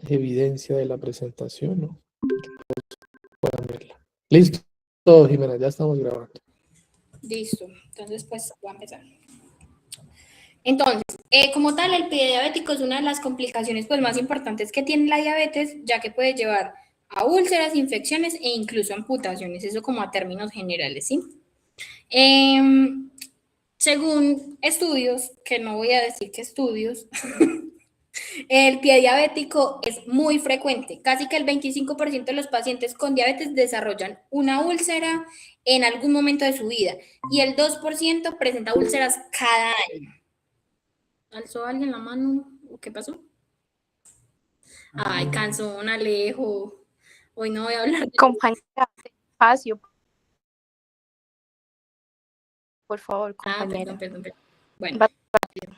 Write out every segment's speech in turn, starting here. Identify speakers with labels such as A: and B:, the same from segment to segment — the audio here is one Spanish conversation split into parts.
A: evidencia de la presentación, ¿no? Puedan verla. Listo, Jimena, ya estamos grabando.
B: Listo, entonces pues voy a empezar. Entonces, como tal, el pie diabético es una de las complicaciones pues más importantes que tiene la diabetes, ya que puede llevar a úlceras, infecciones e incluso amputaciones, eso como a términos generales, ¿sí? Según estudios, que no voy a decir qué estudios, el pie diabético es muy frecuente. Casi que el 25% de los pacientes con diabetes desarrollan una úlcera en algún momento de su vida y el 2% presenta úlceras cada año. ¿Alzó alguien la mano? ¿Qué pasó? Ay, canzón, Alejo. Hoy no voy a hablar de...
C: Compañera, espacio. Por favor, compañera.
B: Perdón. Bueno.
C: Va rápido.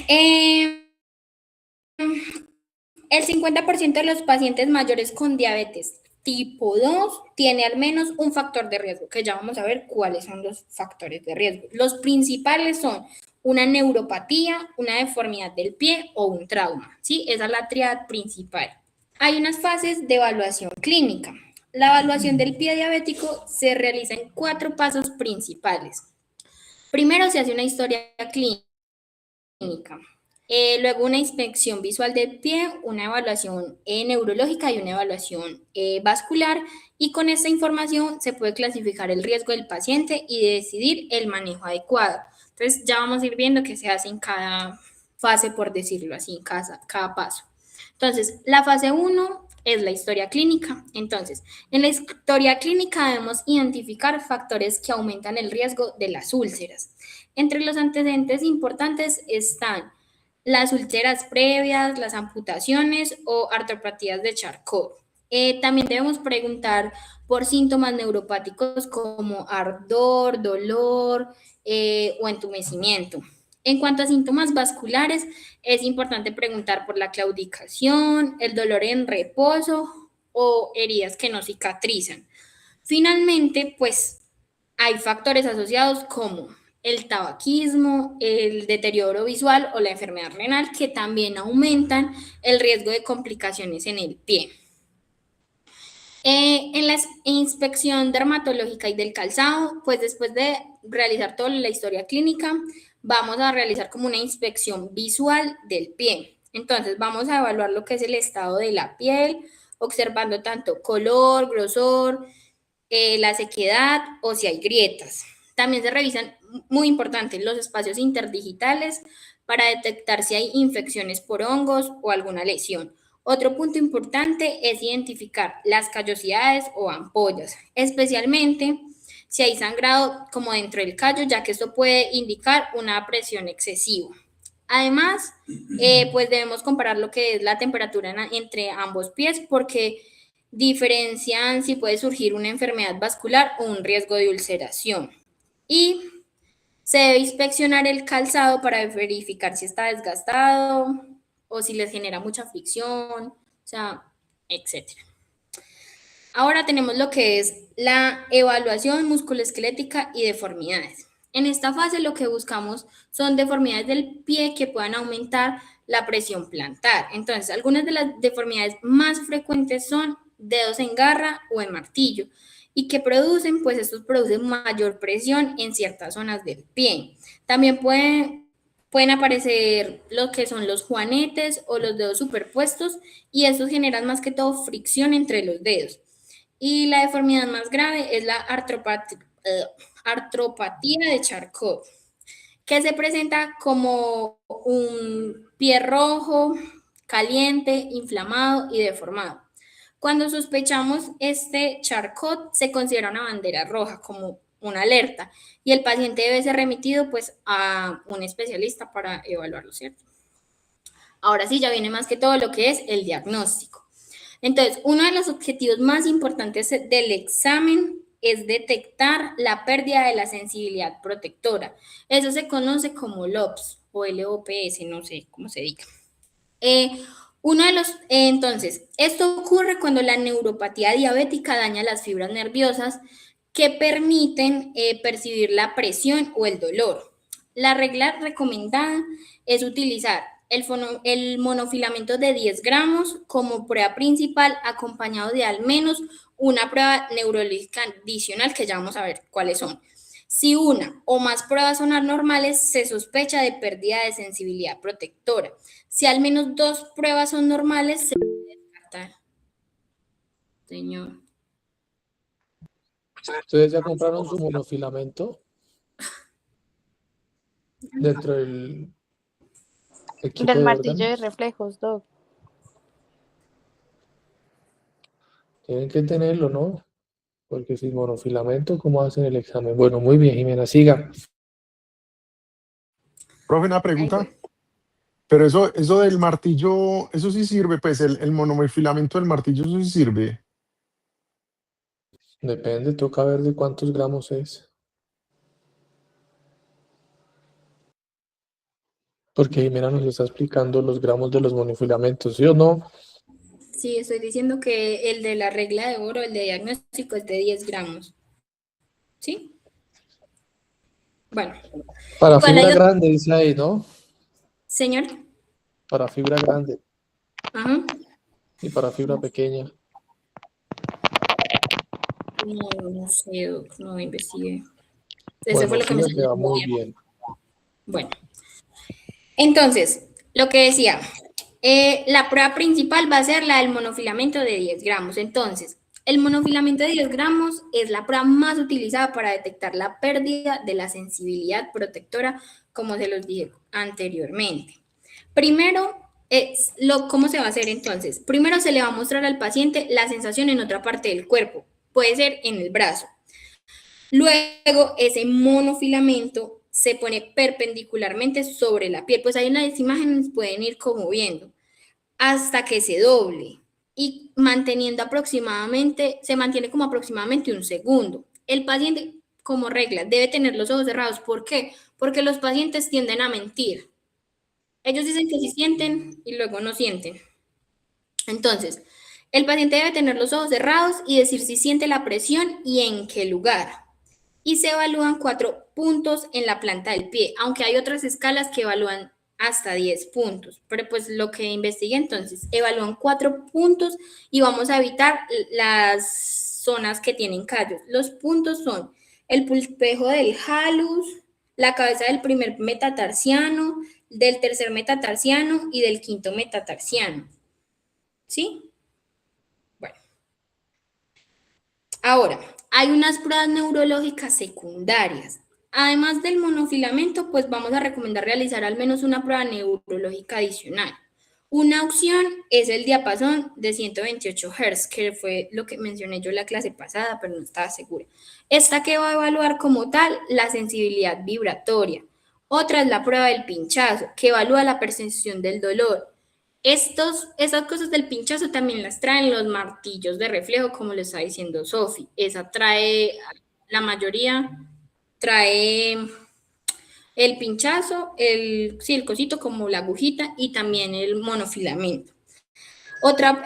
B: El 50% de los pacientes mayores con diabetes tipo 2 tiene al menos un factor de riesgo, que ya vamos a ver cuáles son los factores de riesgo. Los principales son una neuropatía, una deformidad del pie o un trauma, ¿sí? Esa es la tríada principal. Hay unas fases de evaluación clínica. La evaluación del pie diabético se realiza en 4 pasos principales. Primero se hace una historia clínica. Luego una inspección visual del pie, una evaluación neurológica y una evaluación vascular, y con esta información se puede clasificar el riesgo del paciente y decidir el manejo adecuado. Entonces ya vamos a ir viendo qué se hace en cada fase, por decirlo así, en cada paso. Entonces, la fase 1 es la historia clínica. Entonces, en la historia clínica debemos identificar factores que aumentan el riesgo de las úlceras. Entre los antecedentes importantes están las úlceras previas, las amputaciones o artropatías de Charcot. También debemos preguntar por síntomas neuropáticos como ardor, dolor o entumecimiento. En cuanto a síntomas vasculares, es importante preguntar por la claudicación, el dolor en reposo o heridas que no cicatrizan. Finalmente, pues hay factores asociados como el tabaquismo, el deterioro visual o la enfermedad renal, que también aumentan el riesgo de complicaciones en el pie. En la inspección dermatológica y del calzado, pues después de realizar toda la historia clínica, vamos a realizar como una inspección visual del pie. Entonces vamos a evaluar lo que es el estado de la piel, observando tanto color, grosor, la sequedad o si hay grietas. También se revisan, muy importante, los espacios interdigitales para detectar si hay infecciones por hongos o alguna lesión. Otro punto importante es identificar las callosidades o ampollas, especialmente si hay sangrado como dentro del callo, ya que esto puede indicar una presión excesiva. Además, pues debemos comparar lo que es la temperatura entre ambos pies, porque diferencian si puede surgir una enfermedad vascular o un riesgo de ulceración. Y se debe inspeccionar el calzado para verificar si está desgastado o si les genera mucha fricción, o sea, etc. Ahora tenemos lo que es la evaluación musculoesquelética y deformidades. En esta fase lo que buscamos son deformidades del pie que puedan aumentar la presión plantar. Entonces, algunas de las deformidades más frecuentes son dedos en garra o en martillo, y que producen, pues estos producen mayor presión en ciertas zonas del pie. También pueden aparecer lo que son los juanetes o los dedos superpuestos, y estos generan más que todo fricción entre los dedos. Y la deformidad más grave es la artropatía de Charcot, que se presenta como un pie rojo, caliente, inflamado y deformado. Cuando sospechamos este Charcot, se considera una bandera roja, como una alerta, y el paciente debe ser remitido pues a un especialista para evaluarlo, ¿cierto? Ahora sí, ya viene más que todo lo que es el diagnóstico. Entonces, uno de los objetivos más importantes del examen es detectar la pérdida de la sensibilidad protectora. Eso se conoce como LOPS o LOPS, no sé cómo se diga. Entonces, esto ocurre cuando la neuropatía diabética daña las fibras nerviosas que permiten percibir la presión o el dolor. La regla recomendada es utilizar el monofilamento de 10 gramos como prueba principal, acompañado de al menos una prueba neurológica adicional, que ya vamos a ver cuáles son. Si una o más pruebas son anormales, se sospecha de pérdida de sensibilidad protectora. Si al menos 2 pruebas son normales, se debe descartar. Señor.
A: Ustedes ya compraron su monofilamento dentro del equipo
C: Del
A: de
C: martillo de
A: órganos.
C: reflejos, Doc.
A: Tienen que tenerlo, ¿no? Porque sin monofilamento, ¿cómo hacen el examen? Bueno, muy bien, Jimena, siga.
D: Profe, una pregunta. Pero eso del martillo, eso sí sirve, pues el monofilamento del martillo, eso sí sirve.
A: Depende, toca ver de cuántos gramos es. Porque Jimena nos está explicando los gramos de los monofilamentos, ¿sí o no?
B: Sí, estoy diciendo que el de la regla de oro, el de diagnóstico, es de 10 gramos. ¿Sí? Bueno.
A: Para
B: ¿Cuál hay
A: fibra
B: otro?
A: grande, dice ahí, ¿no?
B: Señor.
A: Para fibra grande
B: Ajá.
A: y para fibra pequeña.
B: No sé, Doc, no investigué. Ese
A: Bueno,
B: fue lo que me
A: siga que
B: salió.
A: va muy bien.
B: Bueno, entonces, lo que decía, la prueba principal va a ser la del monofilamento de 10 gramos. Entonces, el monofilamento de 10 gramos es la prueba más utilizada para detectar la pérdida de la sensibilidad protectora, como se los dije anteriormente. Primero, ¿cómo se va a hacer entonces? Primero se le va a mostrar al paciente la sensación en otra parte del cuerpo, puede ser en el brazo. Luego, ese monofilamento se pone perpendicularmente sobre la piel. Pues ahí en las imágenes pueden ir como viendo, hasta que se doble y se mantiene como aproximadamente un segundo. El paciente, como regla, debe tener los ojos cerrados. ¿Por qué? Porque los pacientes tienden a mentir. Ellos dicen que sí sienten y luego no sienten. Entonces, el paciente debe tener los ojos cerrados y decir si siente la presión y en qué lugar. Y se evalúan 4 puntos en la planta del pie, aunque hay otras escalas que evalúan hasta 10 puntos. Pero pues lo que investigué entonces, evalúan 4 puntos y vamos a evitar las zonas que tienen callos. Los puntos son el pulpejo del halus, la cabeza del primer metatarsiano, del tercer metatarsiano y del quinto metatarsiano. ¿Sí? Bueno. Ahora, hay unas pruebas neurológicas secundarias. Además del monofilamento, pues vamos a recomendar realizar al menos una prueba neurológica adicional. Una opción es el diapasón de 128 Hz, que fue lo que mencioné yo en la clase pasada, pero no estaba segura. Esta que va a evaluar como tal la sensibilidad vibratoria. Otra es la prueba del pinchazo, que evalúa la percepción del dolor. Esas cosas del pinchazo también las traen los martillos de reflejo, como le está diciendo Sofi. Esa trae, la mayoría trae el pinchazo, el cosito como la agujita y también el monofilamento. Otra,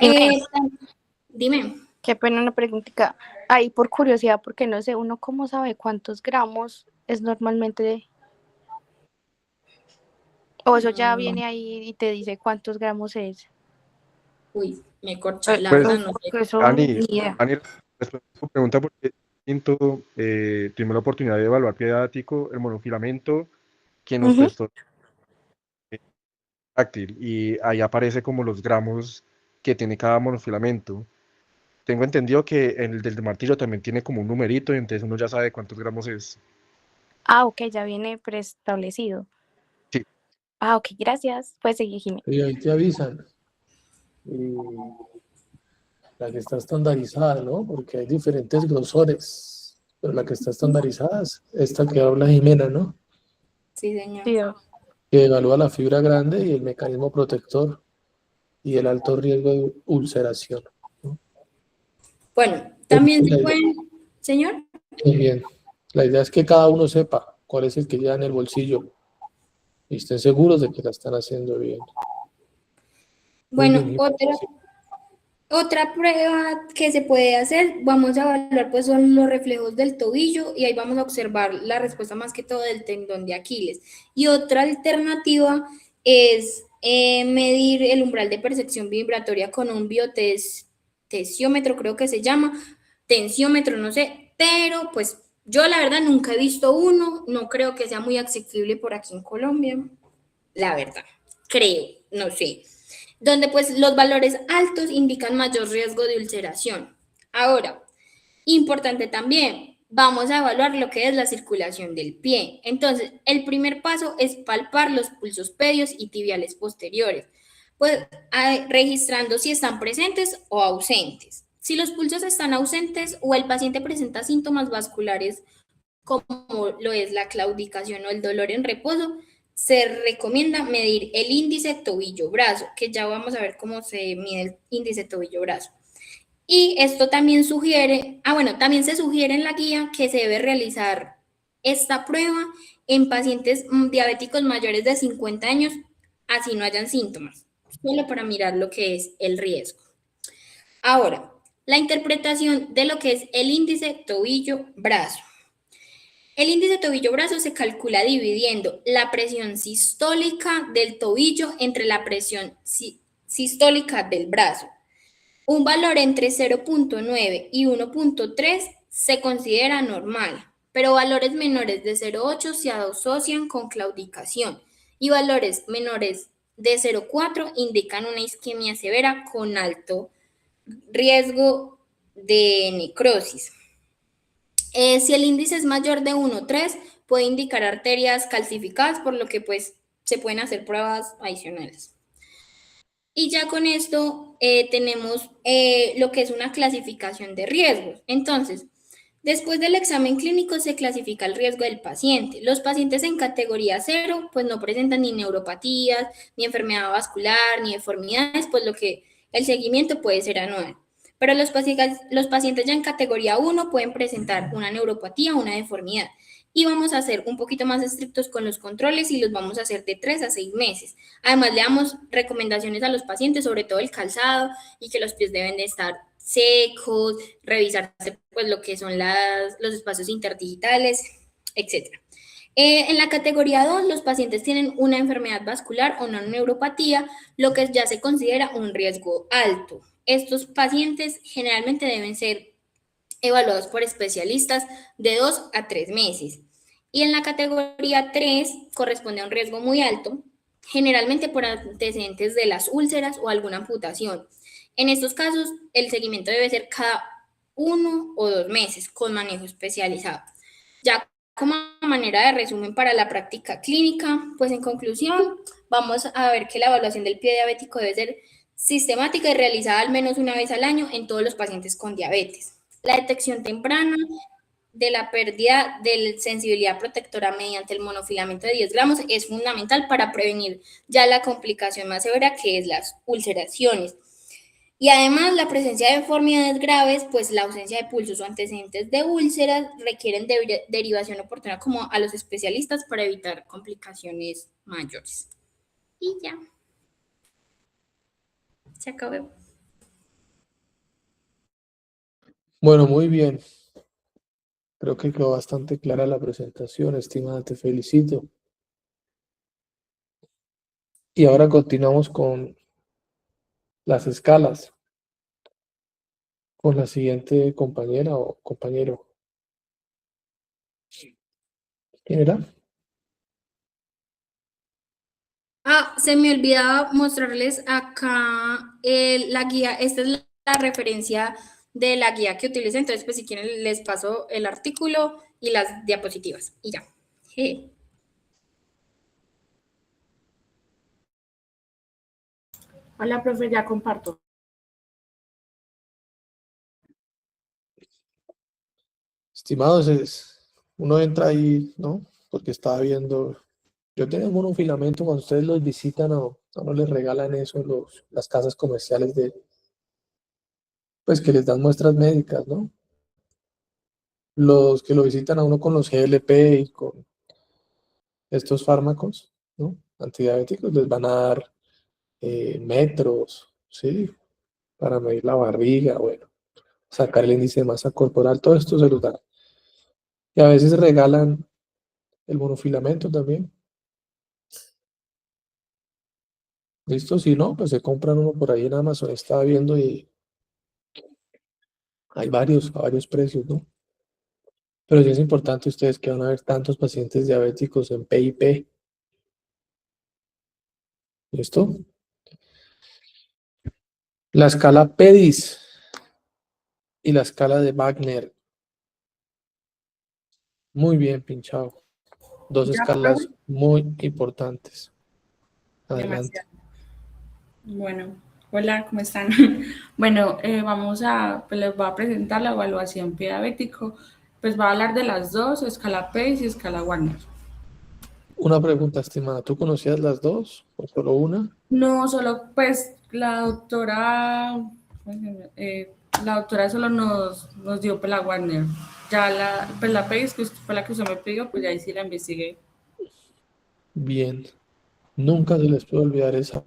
B: dime.
C: Qué pena una preguntita. Ahí por curiosidad, porque no sé, uno cómo sabe cuántos gramos es normalmente. O eso ya viene ahí y te dice cuántos gramos es.
B: Uy, me corcha, la
D: Pues,
B: verdad no sé.
C: Porque eso
D: Ani,
C: ni idea.
D: responde a tu pregunta porque tuvimos la oportunidad de evaluar piedático, el monofilamento, que nos prestó táctil, y ahí aparece como los gramos que tiene cada monofilamento. Tengo entendido que el del martillo también tiene como un numerito, y entonces uno ya sabe cuántos gramos es.
C: Ah, ok, ya viene preestablecido.
D: Sí.
C: Ah, ok, gracias. Puedes seguir, Jimé.
A: Y ahí te avisan. Y la que está estandarizada, ¿no? Porque hay diferentes grosores. Pero la que está estandarizada es esta que habla Jimena, ¿no?
B: Sí, señor.
C: Sí,
A: Que evalúa la fibra grande y el mecanismo protector y el alto riesgo de ulceración.
B: Bueno, también se pueden, señor.
A: Muy bien. La idea es que cada uno sepa cuál es el que lleva en el bolsillo y estén seguros de que la están haciendo bien. Muy
B: Bueno,
A: bien.
B: otra prueba que se puede hacer, vamos a evaluar pues son los reflejos del tobillo y ahí vamos a observar la respuesta más que todo del tendón de Aquiles. Y otra alternativa es medir el umbral de percepción vibratoria con un biotesiómetro, creo que se llama, tensiómetro, no sé, pero pues yo la verdad nunca he visto uno, no creo que sea muy accesible por aquí en Colombia, la verdad, creo, no sé, donde pues los valores altos indican mayor riesgo de ulceración. Ahora, importante también, vamos a evaluar lo que es la circulación del pie. Entonces, el primer paso es palpar los pulsos pedios y tibiales posteriores, pues registrando si están presentes o ausentes. Si los pulsos están ausentes o el paciente presenta síntomas vasculares como lo es la claudicación o el dolor en reposo, se recomienda medir el índice tobillo-brazo, que ya vamos a ver cómo se mide el índice tobillo-brazo. Y esto también sugiere, también se sugiere en la guía que se debe realizar esta prueba en pacientes diabéticos mayores de 50 años, así no hayan síntomas, solo para mirar lo que es el riesgo. Ahora, la interpretación de lo que es el índice tobillo-brazo. El índice tobillo-brazo se calcula dividiendo la presión sistólica del tobillo entre la presión sistólica del brazo. Un valor entre 0.9 y 1.3 se considera normal, pero valores menores de 0.8 se asocian con claudicación y valores menores de 0.4 indican una isquemia severa con alto riesgo de necrosis. Si el índice es mayor de 1.3, puede indicar arterias calcificadas, por lo que pues se pueden hacer pruebas adicionales. Y ya con esto tenemos lo que es una clasificación de riesgos. Entonces, después del examen clínico se clasifica el riesgo del paciente. Los pacientes en categoría 0 pues no presentan ni neuropatías, ni enfermedad vascular, ni deformidades, pues lo que el seguimiento puede ser anual. Pero los pacientes ya en categoría 1 pueden presentar una neuropatía o una deformidad. Y vamos a ser un poquito más estrictos con los controles y los vamos a hacer de 3 a 6 meses. Además, le damos recomendaciones a los pacientes, sobre todo el calzado y que los pies deben de estar secos, revisarse pues lo que son los espacios interdigitales, etc. En la categoría 2, los pacientes tienen una enfermedad vascular o una neuropatía, lo que ya se considera un riesgo alto. Estos pacientes generalmente deben ser evaluados por especialistas de 2 a 3 meses. Y en la categoría 3 corresponde a un riesgo muy alto, generalmente por antecedentes de las úlceras o alguna amputación. En estos casos, el seguimiento debe ser cada 1 o 2 meses con manejo especializado. Ya como manera de resumen para la práctica clínica, pues en conclusión, vamos a ver que la evaluación del pie diabético debe ser sistemática y realizada al menos una vez al año en todos los pacientes con diabetes. La detección temprana de la pérdida de sensibilidad protectora mediante el monofilamento de 10 gramos es fundamental para prevenir ya la complicación más severa, que es las ulceraciones. Y además, la presencia de deformidades graves, pues la ausencia de pulsos o antecedentes de úlceras requieren derivación oportuna como a los especialistas para evitar complicaciones mayores. Y ya. Se acabó.
A: Bueno, muy bien. Creo que quedó bastante clara la presentación, estimada, te felicito. Y ahora continuamos con las escalas, con la siguiente compañera o compañero. ¿Quién era?
B: Se me olvidaba mostrarles acá la guía. Esta es la referencia de la guía que utilicé. Entonces, pues si quieren les paso el artículo y las diapositivas. Y ya.
E: Hola, profe, ya comparto.
A: Estimados, uno entra ahí, ¿no? Porque estaba viendo, yo tengo un filamento, cuando ustedes los visitan o no les regalan eso las casas comerciales pues que les dan muestras médicas, ¿no? Los que lo visitan a uno con los GLP y con estos fármacos, ¿no? Antidiabéticos, les van a dar metros, ¿sí? Para medir la barriga, bueno, sacar el índice de masa corporal, todo esto se los dan. Y a veces regalan el monofilamento también. ¿Listo? Si no, pues se compran uno por ahí en Amazon, estaba viendo y hay varios, a varios precios, ¿no? Pero sí es importante ustedes que van a ver tantos pacientes diabéticos en PIP. ¿Listo? La escala PEDIS y la escala de Wagner. Muy bien, pinchado. Dos
E: Ya,
A: escalas muy importantes. Adelante.
E: demasiado. Bueno, hola, ¿cómo están? Bueno, pues les voy a presentar la evaluación diabético. Pues va a hablar de las dos, escala PACE y escala Wagner.
A: Una pregunta, estimada. ¿Tú conocías las dos o solo una?
E: No, solo pues la doctora solo nos dio pues la Wagner. Ya la PACE, que fue la que usted me pidió, pues ya ahí sí la investigué.
A: Bien. Nunca se les puede olvidar esa.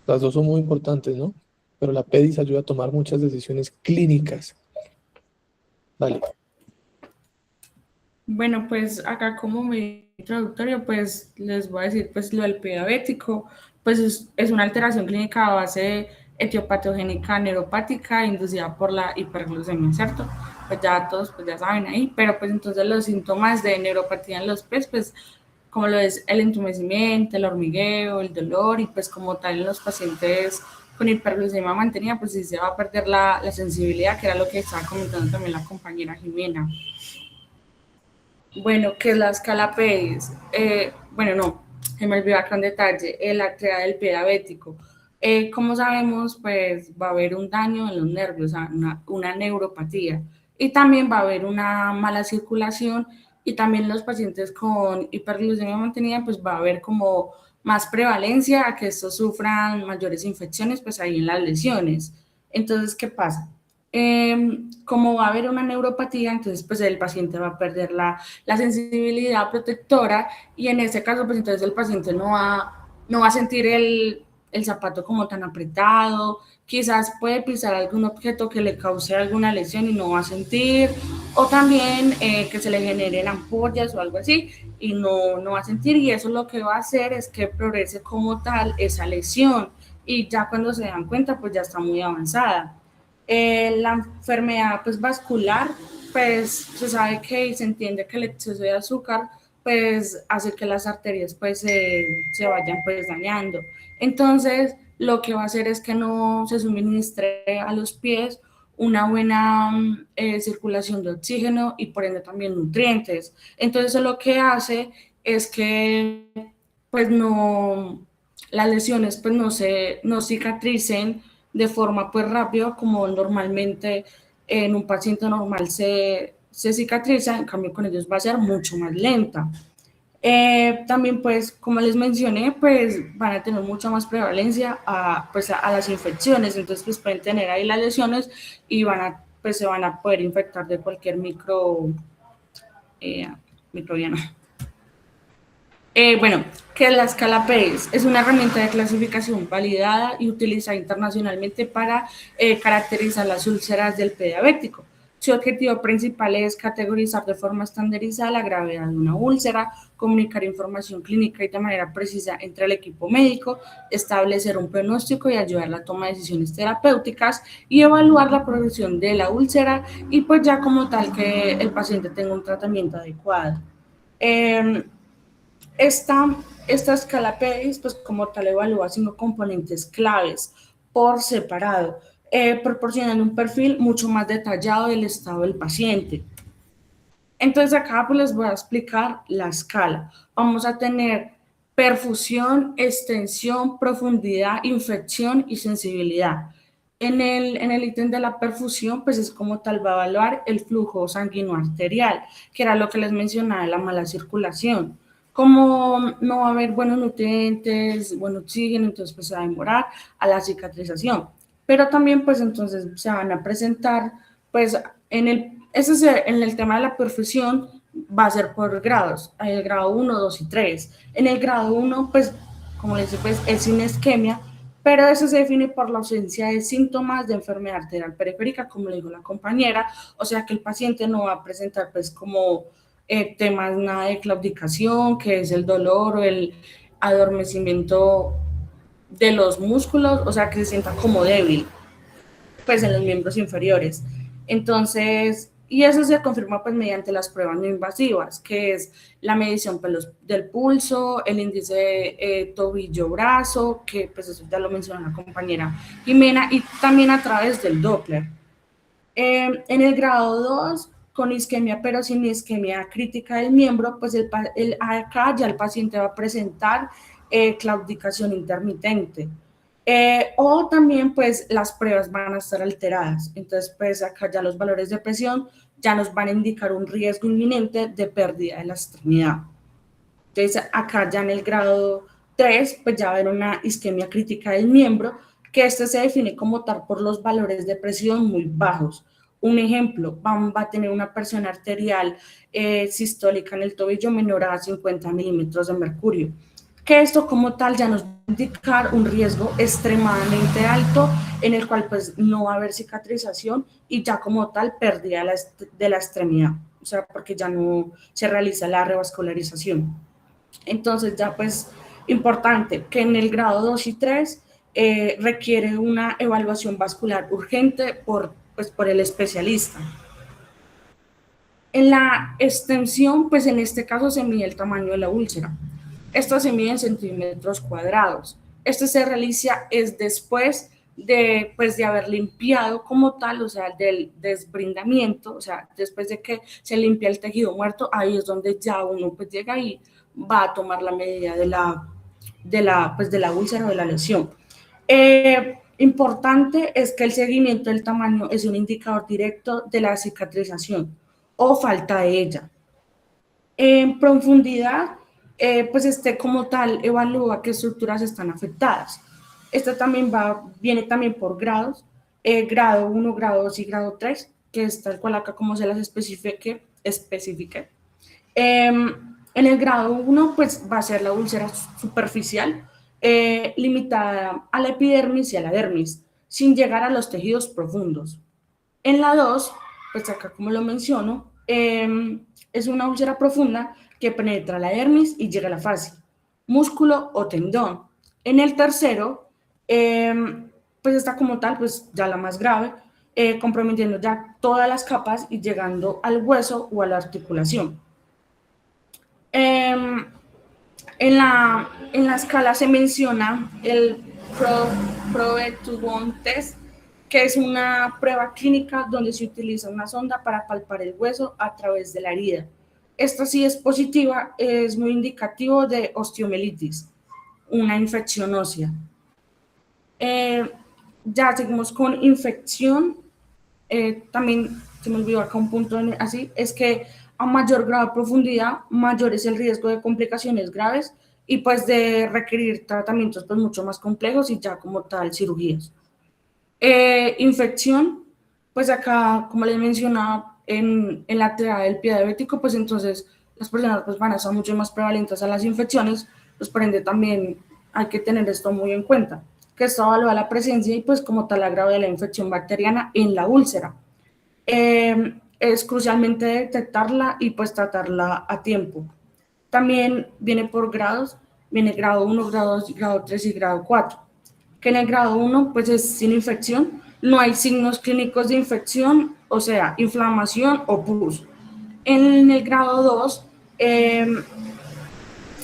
A: Las dos son muy importantes, ¿no? Pero la PEDIS ayuda a tomar muchas decisiones clínicas. Vale.
E: Bueno, pues acá como mi introductorio, pues les voy a decir pues lo del diabético, pues es una alteración clínica a base etiopatogénica neuropática inducida por la hiperglucemia, ¿cierto? Pues ya todos pues ya saben ahí, pero pues entonces los síntomas de neuropatía en los pies, pues como lo es el entumecimiento, el hormigueo, el dolor y pues como tal en los pacientes con hiperglucemia mantenida, pues sí se va a perder la sensibilidad, que era lo que estaba comentando también la compañera Jimena. Bueno, ¿qué es la escala PEDIS? Bueno, no, se me olvidó acá un detalle, la actividad del pie diabético. Como sabemos, pues va a haber un daño en los nervios, o sea, una neuropatía. Y también va a haber una mala circulación y también los pacientes con hiperglucemia mantenida, pues va a haber como más prevalencia a que estos sufran mayores infecciones, pues ahí en las lesiones. Entonces, ¿qué pasa? Como va a haber una neuropatía, entonces pues el paciente va a perder la sensibilidad protectora y en este caso pues entonces el paciente no va a sentir el zapato como tan apretado, quizás puede pisar algún objeto que le cause alguna lesión y no va a sentir, o también que se le generen ampollas o algo así y no va a sentir, y eso lo que va a hacer es que progrese como tal esa lesión y ya cuando se dan cuenta pues ya está muy avanzada. La enfermedad pues, vascular, pues se sabe que y se entiende que el exceso de azúcar pues hace que las arterias pues se vayan pues dañando. Entonces, lo que va a hacer es que no se suministre a los pies una buena circulación de oxígeno y por ende también nutrientes. Entonces, eso lo que hace es que pues no, las lesiones pues no cicatricen de forma pues rápida como normalmente en un paciente normal se cicatriza, en cambio con ellos va a ser mucho más lenta. También pues como les mencioné pues van a tener mucha más prevalencia a las infecciones, entonces pues pueden tener ahí las lesiones y pues se van a poder infectar de cualquier microbiano. Bueno, ¿qué es la escala PES? Es una herramienta de clasificación validada y utilizada internacionalmente para caracterizar las úlceras del pie diabético. Su objetivo principal es categorizar de forma estandarizada la gravedad de una úlcera, comunicar información clínica y de manera precisa entre el equipo médico, establecer un pronóstico y ayudar a la toma de decisiones terapéuticas y evaluar la progresión de la úlcera y pues ya como tal que el paciente tenga un tratamiento adecuado. Esta escala PEDIS, pues como tal, evalúa 5 componentes claves por separado, proporcionando un perfil mucho más detallado del estado del paciente. Entonces acá pues les voy a explicar la escala. Vamos a tener perfusión, extensión, profundidad, infección y sensibilidad. En el ítem de la perfusión, pues es como tal va a evaluar el flujo sanguíneo arterial, que era lo que les mencionaba de la mala circulación. Como no va a haber buenos nutrientes, buen oxígeno, entonces pues se va a demorar a la cicatrización. Pero también pues entonces se van a presentar pues en el tema de la perfusión va a ser por grados, el grado 1, 2 y 3. En el grado 1 pues como les decía pues es sin isquemia, pero eso se define por la ausencia de síntomas de enfermedad arterial periférica, como le dijo la compañera, o sea que el paciente no va a presentar pues como temas nada de claudicación, que es el dolor o el adormecimiento de los músculos, o sea, que se sienta como débil, pues en los miembros inferiores. Entonces, y eso se confirma pues mediante las pruebas no invasivas, que es la medición pues, del pulso, el índice tobillo-brazo, que pues eso ya lo mencionó la compañera Jimena, y también a través del Doppler. En el grado 2, con isquemia pero sin isquemia crítica del miembro, pues acá ya el paciente va a presentar claudicación intermitente. O también pues las pruebas van a estar alteradas, entonces pues acá ya los valores de presión ya nos van a indicar un riesgo inminente de pérdida de la extremidad. Entonces acá ya en el grado 3 pues ya va a haber una isquemia crítica del miembro, que este se define como tal por los valores de presión muy bajos. Un ejemplo, va a tener una presión arterial sistólica en el tobillo menor a 50 milímetros de mercurio, que esto como tal ya nos va a indicar un riesgo extremadamente alto en el cual pues no va a haber cicatrización y ya como tal pérdida de la extremidad, o sea, porque ya no se realiza la revascularización. Entonces ya pues importante que en el grado 2 y 3 requiere una evaluación vascular urgente por el especialista. En la extensión, pues en este caso se mide el tamaño de la úlcera. Esto se mide en centímetros cuadrados. Este se realiza es después de haber limpiado como tal, o sea, del desbrindamiento, o sea, después de que se limpia el tejido muerto, ahí es donde ya uno pues llega y va a tomar la medida de la úlcera o de la lesión. Importante es que el seguimiento del tamaño es un indicador directo de la cicatrización o falta de ella. En profundidad, pues como tal evalúa qué estructuras están afectadas. Esto también viene también por grados, grado 1, grado 2 y grado 3, que es tal cual acá como se las especifique. En el grado 1, pues va a ser la úlcera superficial, limitada a la epidermis y a la dermis, sin llegar a los tejidos profundos. En la 2, pues acá como lo menciono, es una úlcera profunda que penetra la dermis y llega a la fascia, músculo o tendón. En el tercero, pues está como tal, pues ya la más grave, comprometiendo ya todas las capas y llegando al hueso o a la articulación. En la escala se menciona el Probe-to-Bone Test, que es una prueba clínica donde se utiliza una sonda para palpar el hueso a través de la herida. Esta sí es positiva, es muy indicativo de osteomielitis, una infección ósea. Ya seguimos con infección. También se me olvidó acá un punto así, es que a mayor grado de profundidad, mayor es el riesgo de complicaciones graves y pues de requerir tratamientos pues mucho más complejos y ya como tal cirugías. Infección, pues acá, como les mencionaba, en la triada del pie diabético, pues entonces las personas pues van a estar mucho más prevalentes a las infecciones, pues por ende también hay que tener esto muy en cuenta, que esto evalúa la presencia y pues como tal la gravedad de la infección bacteriana en la úlcera. Es crucialmente detectarla y pues tratarla a tiempo. También viene por grados, viene grado 1, grado 2, grado 3 y grado 4. Que en el grado 1 pues es sin infección, no hay signos clínicos de infección, o sea, inflamación o pus. En el grado 2,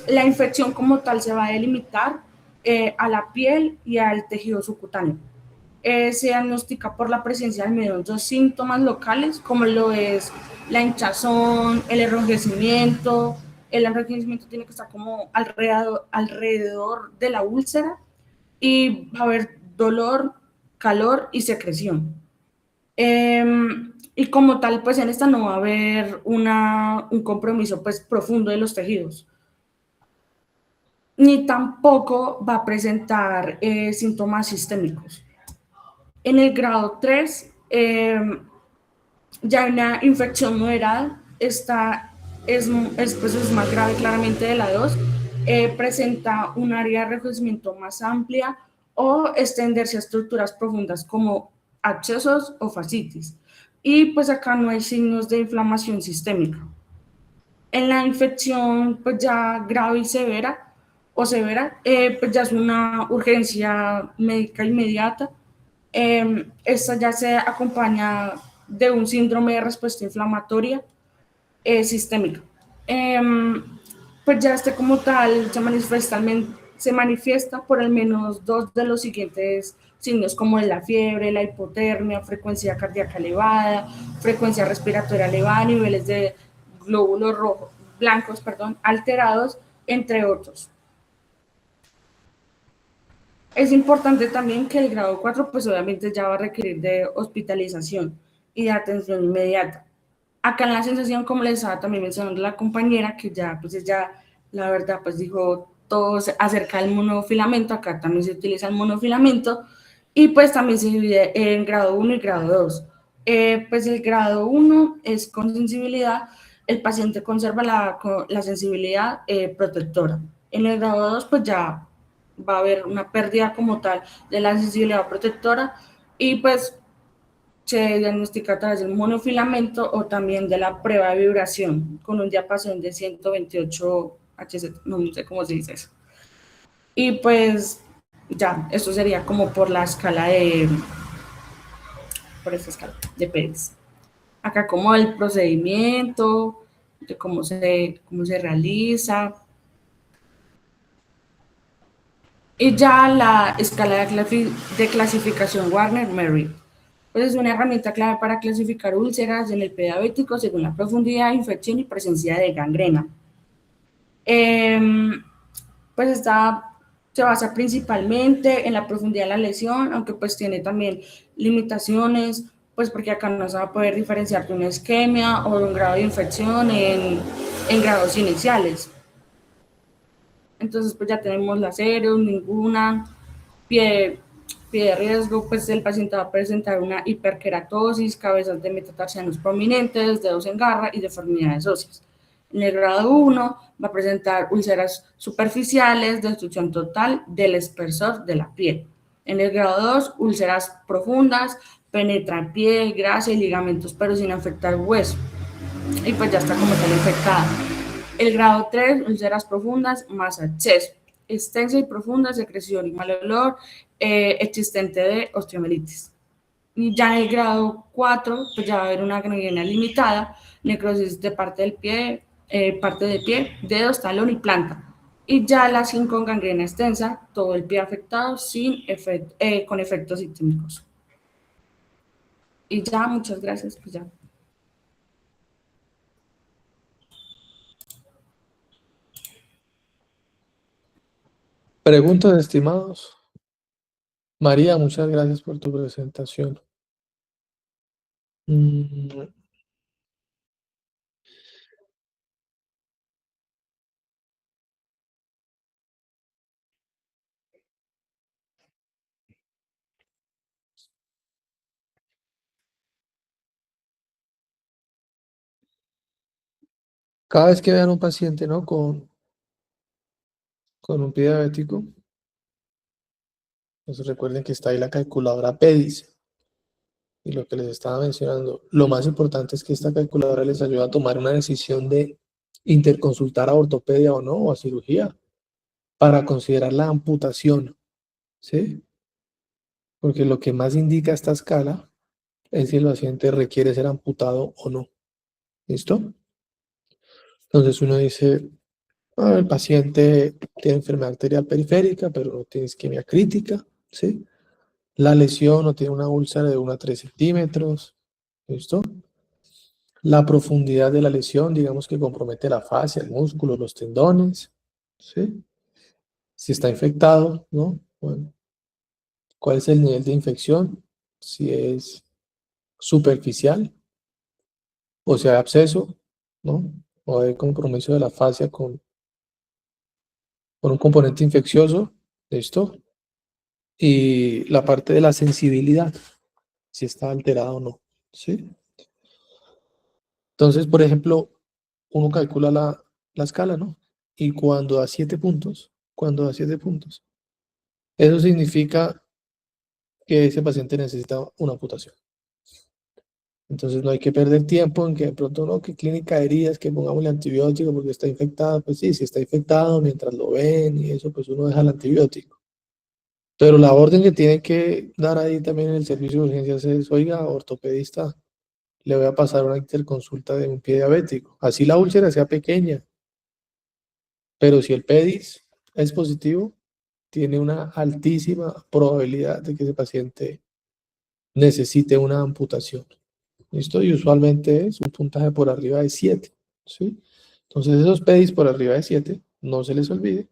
E: la infección como tal se va a delimitar a la piel y al tejido subcutáneo. Se diagnostica por la presencia de numerosos síntomas locales, como lo es la hinchazón, el enrojecimiento. El enrojecimiento tiene que estar como alrededor de la úlcera y va a haber dolor, calor y secreción. Y como tal, pues en esta no va a haber un compromiso pues profundo de los tejidos. Ni tampoco va a presentar síntomas sistémicos. En el grado 3, ya una infección moderada, esta es más grave claramente de la 2, presenta un área de enrojecimiento más amplia o extenderse a estructuras profundas como abscesos o fascitis. Y pues acá no hay signos de inflamación sistémica. En la infección pues ya grave y severa, o severa, pues ya es una urgencia médica inmediata. Esta ya se acompaña de un síndrome de respuesta inflamatoria sistémica. Pues ya este como tal se manifiesta por al menos dos de los siguientes signos, como la fiebre, la hipotermia, frecuencia cardíaca elevada, frecuencia respiratoria elevada, niveles de glóbulos rojos, blancos, perdón, alterados, entre otros. Es importante también que el grado 4, pues obviamente ya va a requerir de hospitalización y de atención inmediata. Acá en la sensación, como les estaba también mencionando la compañera, que ya, pues ella, la verdad, pues dijo todo acerca del monofilamento, acá también se utiliza el monofilamento, y pues también se divide en grado 1 y grado 2. Pues el grado 1 es con sensibilidad, el paciente conserva la sensibilidad protectora. En el grado 2, pues ya va a haber una pérdida como tal de la sensibilidad protectora y pues se diagnostica a través del monofilamento o también de la prueba de vibración con un diapasón de 128 Hz, no sé cómo se dice eso. Y pues ya, esto sería como por la escala por esta escala de Pérez. Acá como el procedimiento, de cómo se realiza. Y ya la escala de clasificación Warner-Merritt. Pues es una herramienta clave para clasificar úlceras en el pie diabético según la profundidad, infección y presencia de gangrena. Pues se basa principalmente en la profundidad de la lesión, aunque pues tiene también limitaciones, pues porque acá no se va a poder diferenciar de una isquemia o de un grado de infección en grados iniciales. Entonces pues ya tenemos las ceros, ninguna, pie de riesgo, pues el paciente va a presentar una hiperkeratosis, cabezas de metatarsianos prominentes, dedos en garra y deformidades óseas. En el grado 1 va a presentar úlceras superficiales, destrucción total del espesor de la piel. En el grado 2, úlceras profundas, penetran piel, grasa y ligamentos, pero sin afectar hueso. Y pues ya está como tal infectada. El grado 3, úlceras profundas más absceso. Extensa y profunda secreción y mal olor existente de osteomielitis. Y ya en el grado 4, pues ya va a haber una gangrena limitada, necrosis de parte del pie, dedos, talón y planta. Y ya la 5 gangrena extensa, todo el pie afectado con efectos sistémicos. Y ya, muchas gracias, pues ya.
A: Preguntas, estimados. María, muchas gracias por tu presentación. Cada vez que vean un paciente, ¿no? con un pie diabético, pues recuerden que está ahí la calculadora PEDIS. Y lo que les estaba mencionando, lo más importante es que esta calculadora les ayuda a tomar una decisión de interconsultar a ortopedia o no, o a cirugía, para considerar la amputación, ¿sí? Porque lo que más indica esta escala es si el paciente requiere ser amputado o no. ¿Listo? Entonces uno dice, el paciente tiene enfermedad arterial periférica, pero no tiene isquemia crítica, ¿sí? La lesión no tiene una úlcera de 1 a 3 centímetros, ¿listo? La profundidad de la lesión, digamos que compromete la fascia, el músculo, los tendones, ¿sí? Si está infectado, ¿no? Bueno, ¿cuál es el nivel de infección? Si es superficial o si hay absceso, ¿no? O hay compromiso de la fascia con un componente infeccioso, ¿listo? Y la parte de la sensibilidad, si está alterada o no, ¿sí? Entonces, por ejemplo, uno calcula la escala, ¿no? Y cuando da 7 puntos, eso significa que ese paciente necesita una amputación. Entonces no hay que perder tiempo en que de pronto no, que clínica de heridas, que pongámosle antibiótico porque está infectado. Pues sí, si está infectado, mientras lo ven y eso, pues uno deja el antibiótico. Pero la orden que tiene que dar ahí también en el servicio de urgencias es, oiga, ortopedista, le voy a pasar una interconsulta de un pie diabético. Así la úlcera sea pequeña, pero si el PEDIS es positivo, tiene una altísima probabilidad de que ese paciente necesite una amputación. ¿Listo? Y usualmente es un puntaje por arriba de 7, ¿sí? Entonces esos PEDIs por arriba de 7, no se les olvide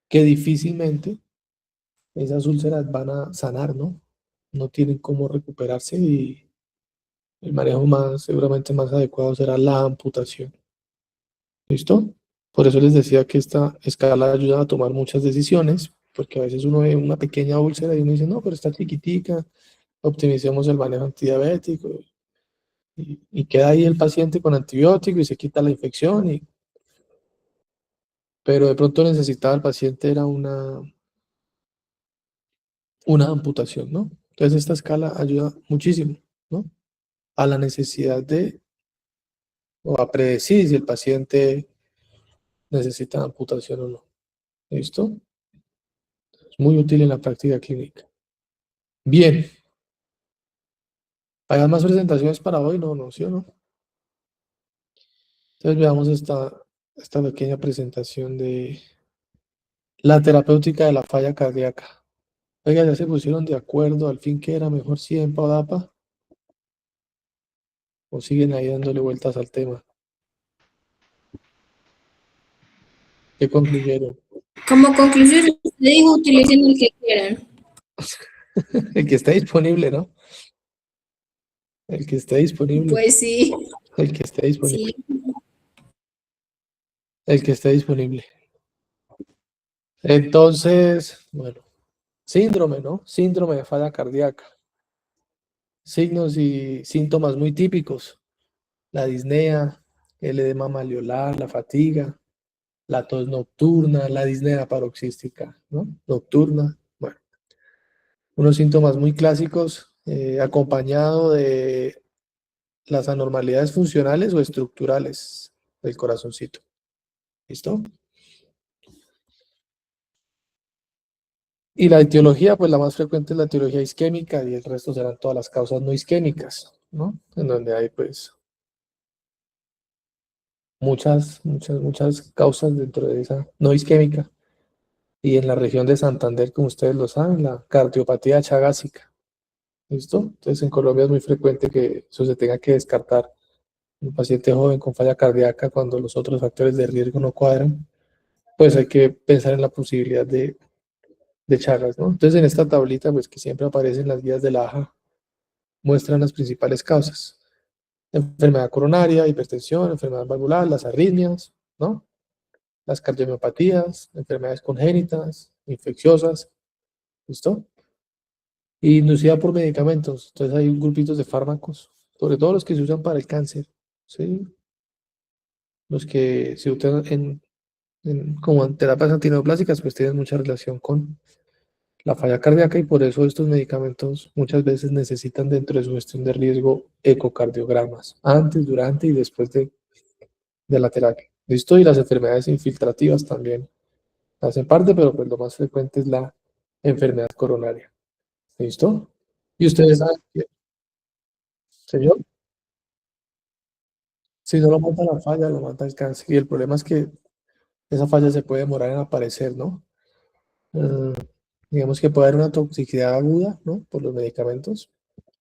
A: que difícilmente esas úlceras van a sanar, ¿no? No tienen cómo recuperarse y el manejo más, seguramente más adecuado será la amputación. ¿Listo? Por eso les decía que esta escala ayuda a tomar muchas decisiones, porque a veces uno ve una pequeña úlcera y uno dice, no, pero está chiquitica, optimicemos el manejo antidiabético y queda ahí el paciente con antibiótico y se quita la infección, pero de pronto necesitaba el paciente era una amputación, ¿no? Entonces esta escala ayuda muchísimo, ¿no? A la necesidad de, o a predecir si el paciente necesita amputación o no. ¿Listo? Es muy útil en la práctica clínica. Bien. ¿Hay más presentaciones para hoy? No, no, ¿sí o no? Entonces veamos esta pequeña presentación de la terapéutica de la falla cardíaca. Oiga, ya se pusieron de acuerdo al fin que era mejor CIEMPA o DAPA, o siguen ahí dándole vueltas al tema. ¿Qué concluyeron?
B: Como conclusión, le digo, utilicen el que quieran.
A: El que esté disponible, ¿no? El que esté disponible.
B: Pues sí,
A: El que esté disponible.
B: sí.
A: El que esté disponible. Entonces, bueno, síndrome, ¿no? Síndrome de falla cardíaca. Signos y síntomas muy típicos. La disnea, el edema malleolar, la fatiga, la tos nocturna, la disnea paroxística, ¿no? Nocturna. Bueno, unos síntomas muy clásicos acompañado de las anormalidades funcionales o estructurales del corazoncito. ¿Listo? Y la etiología, pues la más frecuente es la etiología isquémica y el resto serán todas las causas no isquémicas, ¿no? En donde hay pues muchas causas dentro de esa no isquémica. Y en la región de Santander, como ustedes lo saben, la cardiopatía chagásica. ¿Listo? Entonces en Colombia es muy frecuente que eso se tenga que descartar. Un paciente joven con falla cardíaca cuando los otros factores de riesgo no cuadran, pues hay que pensar en la posibilidad de Chagas, ¿no? Entonces en esta tablita, pues que siempre aparecen las guías de la AJA, muestran las principales causas. Enfermedad coronaria, hipertensión, enfermedad valvular, las arritmias, ¿no? Las cardiomiopatías, enfermedades congénitas, infecciosas, ¿listo? Y inducida por medicamentos. Entonces hay grupitos de fármacos, sobre todo los que se usan para el cáncer, ¿sí? Los que se usan como en terapias antineoplásicas, pues tienen mucha relación con la falla cardíaca y por eso estos medicamentos muchas veces necesitan dentro de su gestión de riesgo ecocardiogramas, antes, durante y después de la terapia. ¿Listo? Y las enfermedades infiltrativas también hacen parte, pero pues lo más frecuente es la enfermedad coronaria. ¿Listo? Y ustedes saben que, señor, si no lo mata la falla, lo mata el cáncer. Y el problema es que esa falla se puede demorar en aparecer, ¿no? Eh, digamos que puede haber una toxicidad aguda, ¿no? Por los medicamentos,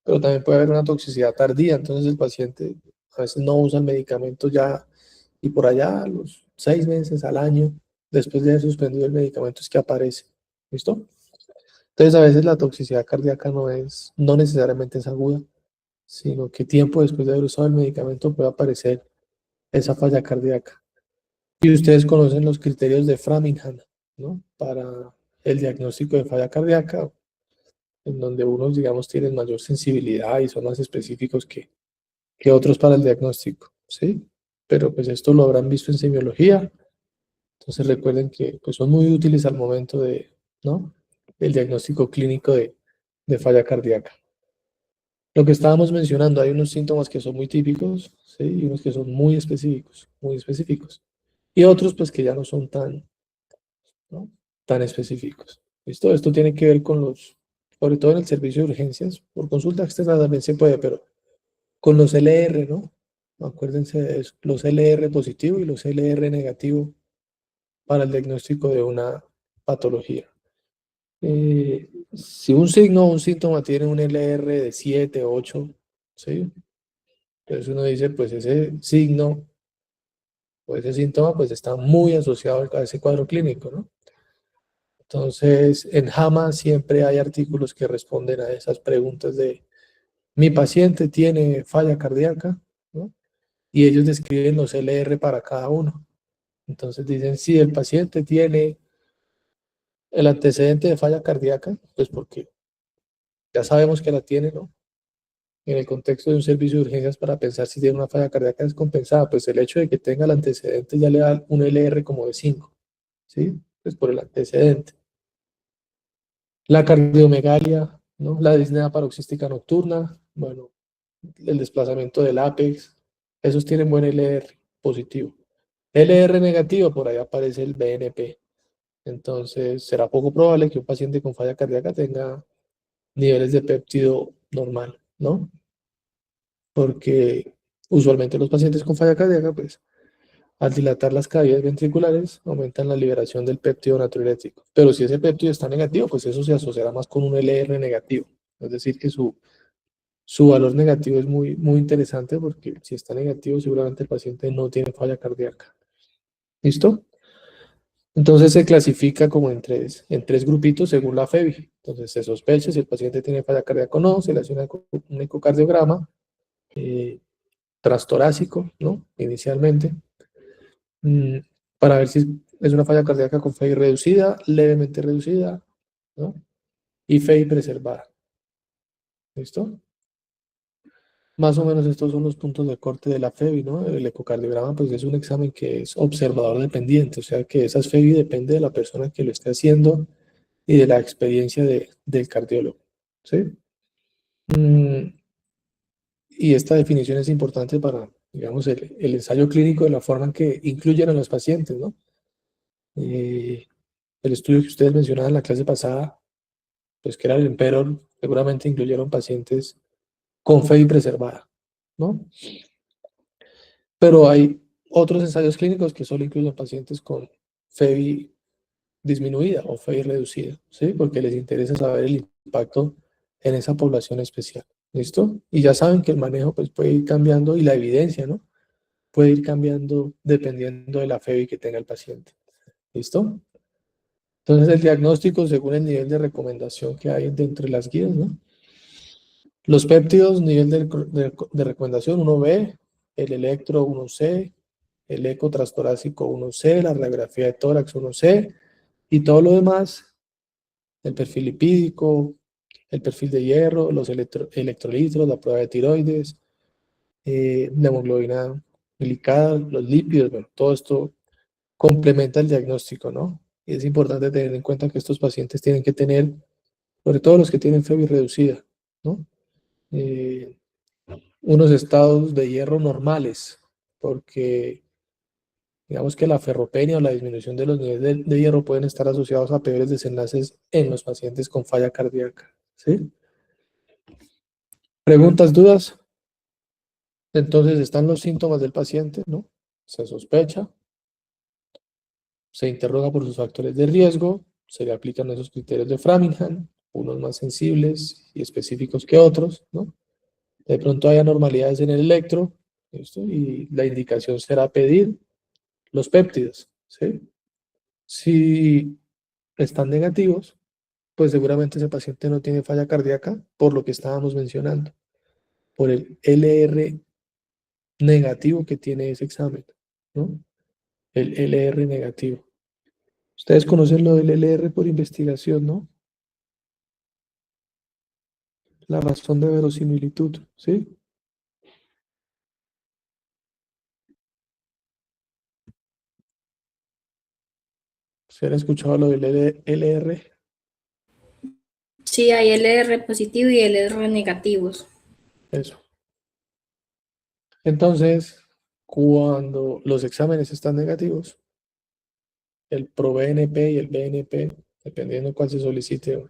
A: pero también puede haber una toxicidad tardía. Entonces el paciente a veces no usa el medicamento ya y por allá a los 6 meses, al año, después de haber suspendido el medicamento es que aparece. ¿Listo? Entonces a veces la toxicidad cardíaca no necesariamente es aguda, sino que tiempo después de haber usado el medicamento puede aparecer esa falla cardíaca. Y ustedes conocen los criterios de Framingham, ¿no? Para el diagnóstico de falla cardíaca, en donde unos, digamos, tienen mayor sensibilidad y son más específicos que otros para el diagnóstico, ¿sí? Pero pues esto lo habrán visto en semiología, entonces recuerden que pues, son muy útiles al momento de, ¿no? El diagnóstico clínico de falla cardíaca. Lo que estábamos mencionando, hay unos síntomas que son muy típicos, ¿sí? Y unos que son muy específicos, muy específicos. Y otros, pues, que ya no son tan, ¿no? tan específicos. ¿Listo? Esto tiene que ver con los, sobre todo en el servicio de urgencias, por consulta externa también se puede, pero con los LR, ¿no? Acuérdense de eso, los LR positivo y los LR negativo para el diagnóstico de una patología. Si un signo o un síntoma tiene un LR de 7, 8, ¿sí? Entonces uno dice, pues ese signo o ese síntoma pues está muy asociado a ese cuadro clínico, ¿no? Entonces, en JAMA siempre hay artículos que responden a esas preguntas de, mi paciente tiene falla cardíaca, ¿no? Y ellos describen los LR para cada uno. Entonces dicen, si el paciente tiene el antecedente de falla cardíaca, pues porque ya sabemos que la tiene, ¿no? En el contexto de un servicio de urgencias para pensar si tiene una falla cardíaca descompensada, pues el hecho de que tenga el antecedente ya le da un LR como de 5, ¿sí? Pues por el antecedente. La cardiomegalia, ¿no? La disnea paroxística nocturna, bueno, el desplazamiento del ápex, esos tienen buen LR positivo. LR negativo, por ahí aparece el BNP. Entonces, será poco probable que un paciente con falla cardíaca tenga niveles de péptido normal, ¿no? Porque usualmente los pacientes con falla cardíaca, pues, al dilatar las cavidades ventriculares, aumentan la liberación del péptido natriurético. Pero si ese péptido está negativo, pues eso se asociará más con un LR negativo. Es decir, que su valor negativo es muy, muy interesante porque si está negativo, seguramente el paciente no tiene falla cardíaca. ¿Listo? Entonces se clasifica como en tres grupitos según la FEBI. Entonces se sospecha si el paciente tiene falla cardíaca o no, se le hace un ecocardiograma transtorácico, ¿no? Inicialmente, mm, para ver si es una falla cardíaca con FEBI reducida, levemente reducida, ¿no? Y FEBI preservada. ¿Listo? Más o menos estos son los puntos de corte de la FEBI, ¿no? El ecocardiograma, pues es un examen que es observador dependiente, o sea que esas FEBI depende de la persona que lo esté haciendo y de la experiencia del cardiólogo, ¿sí? Mm, y esta definición es importante para, digamos, el ensayo clínico de la forma en que incluyen a los pacientes, ¿no? El estudio que ustedes mencionaban en la clase pasada, pues que era el Emperor, seguramente incluyeron pacientes con FEBI preservada, ¿no? Pero hay otros ensayos clínicos que solo incluyen pacientes con FEBI disminuida o FEBI reducida, ¿sí? Porque les interesa saber el impacto en esa población especial. ¿Listo? Y ya saben que el manejo pues, puede ir cambiando y la evidencia, ¿no? Puede ir cambiando dependiendo de la FEBI que tenga el paciente. ¿Listo? Entonces el diagnóstico según el nivel de recomendación que hay dentro de las guías, ¿no? Los péptidos, nivel de recomendación 1B, el electro 1C, el eco transtorácico 1C, la radiografía de tórax 1C y todo lo demás, el perfil lipídico, el perfil de hierro, los electrolitos, la prueba de tiroides, la hemoglobina glicada, los lípidos, bueno, todo esto complementa el diagnóstico, ¿no? Y es importante tener en cuenta que estos pacientes tienen que tener, sobre todo los que tienen fiebre reducida, ¿no? Eh, unos estados de hierro normales, porque digamos que la ferropenia o la disminución de los niveles de hierro pueden estar asociados a peores desenlaces en los pacientes con falla cardíaca, ¿sí? ¿Preguntas, dudas? Entonces están los síntomas del paciente, ¿no? Se sospecha, se interroga por sus factores de riesgo, se le aplican esos criterios de Framingham, unos más sensibles y específicos que otros, ¿no? De pronto hay anormalidades en el electro, ¿listo? Y la indicación será pedir los péptidos, ¿sí? Si están negativos, pues seguramente ese paciente no tiene falla cardíaca por lo que estábamos mencionando, por el LR negativo que tiene ese examen, ¿no? El LR negativo. Ustedes conocen lo del LR por investigación, ¿no? La razón de verosimilitud, ¿sí? ¿Se han escuchado lo del LR?
B: Sí, hay LR positivo y LR negativos.
A: Eso. Entonces, cuando los exámenes están negativos, el ProBNP y el BNP, dependiendo de cuál se solicite,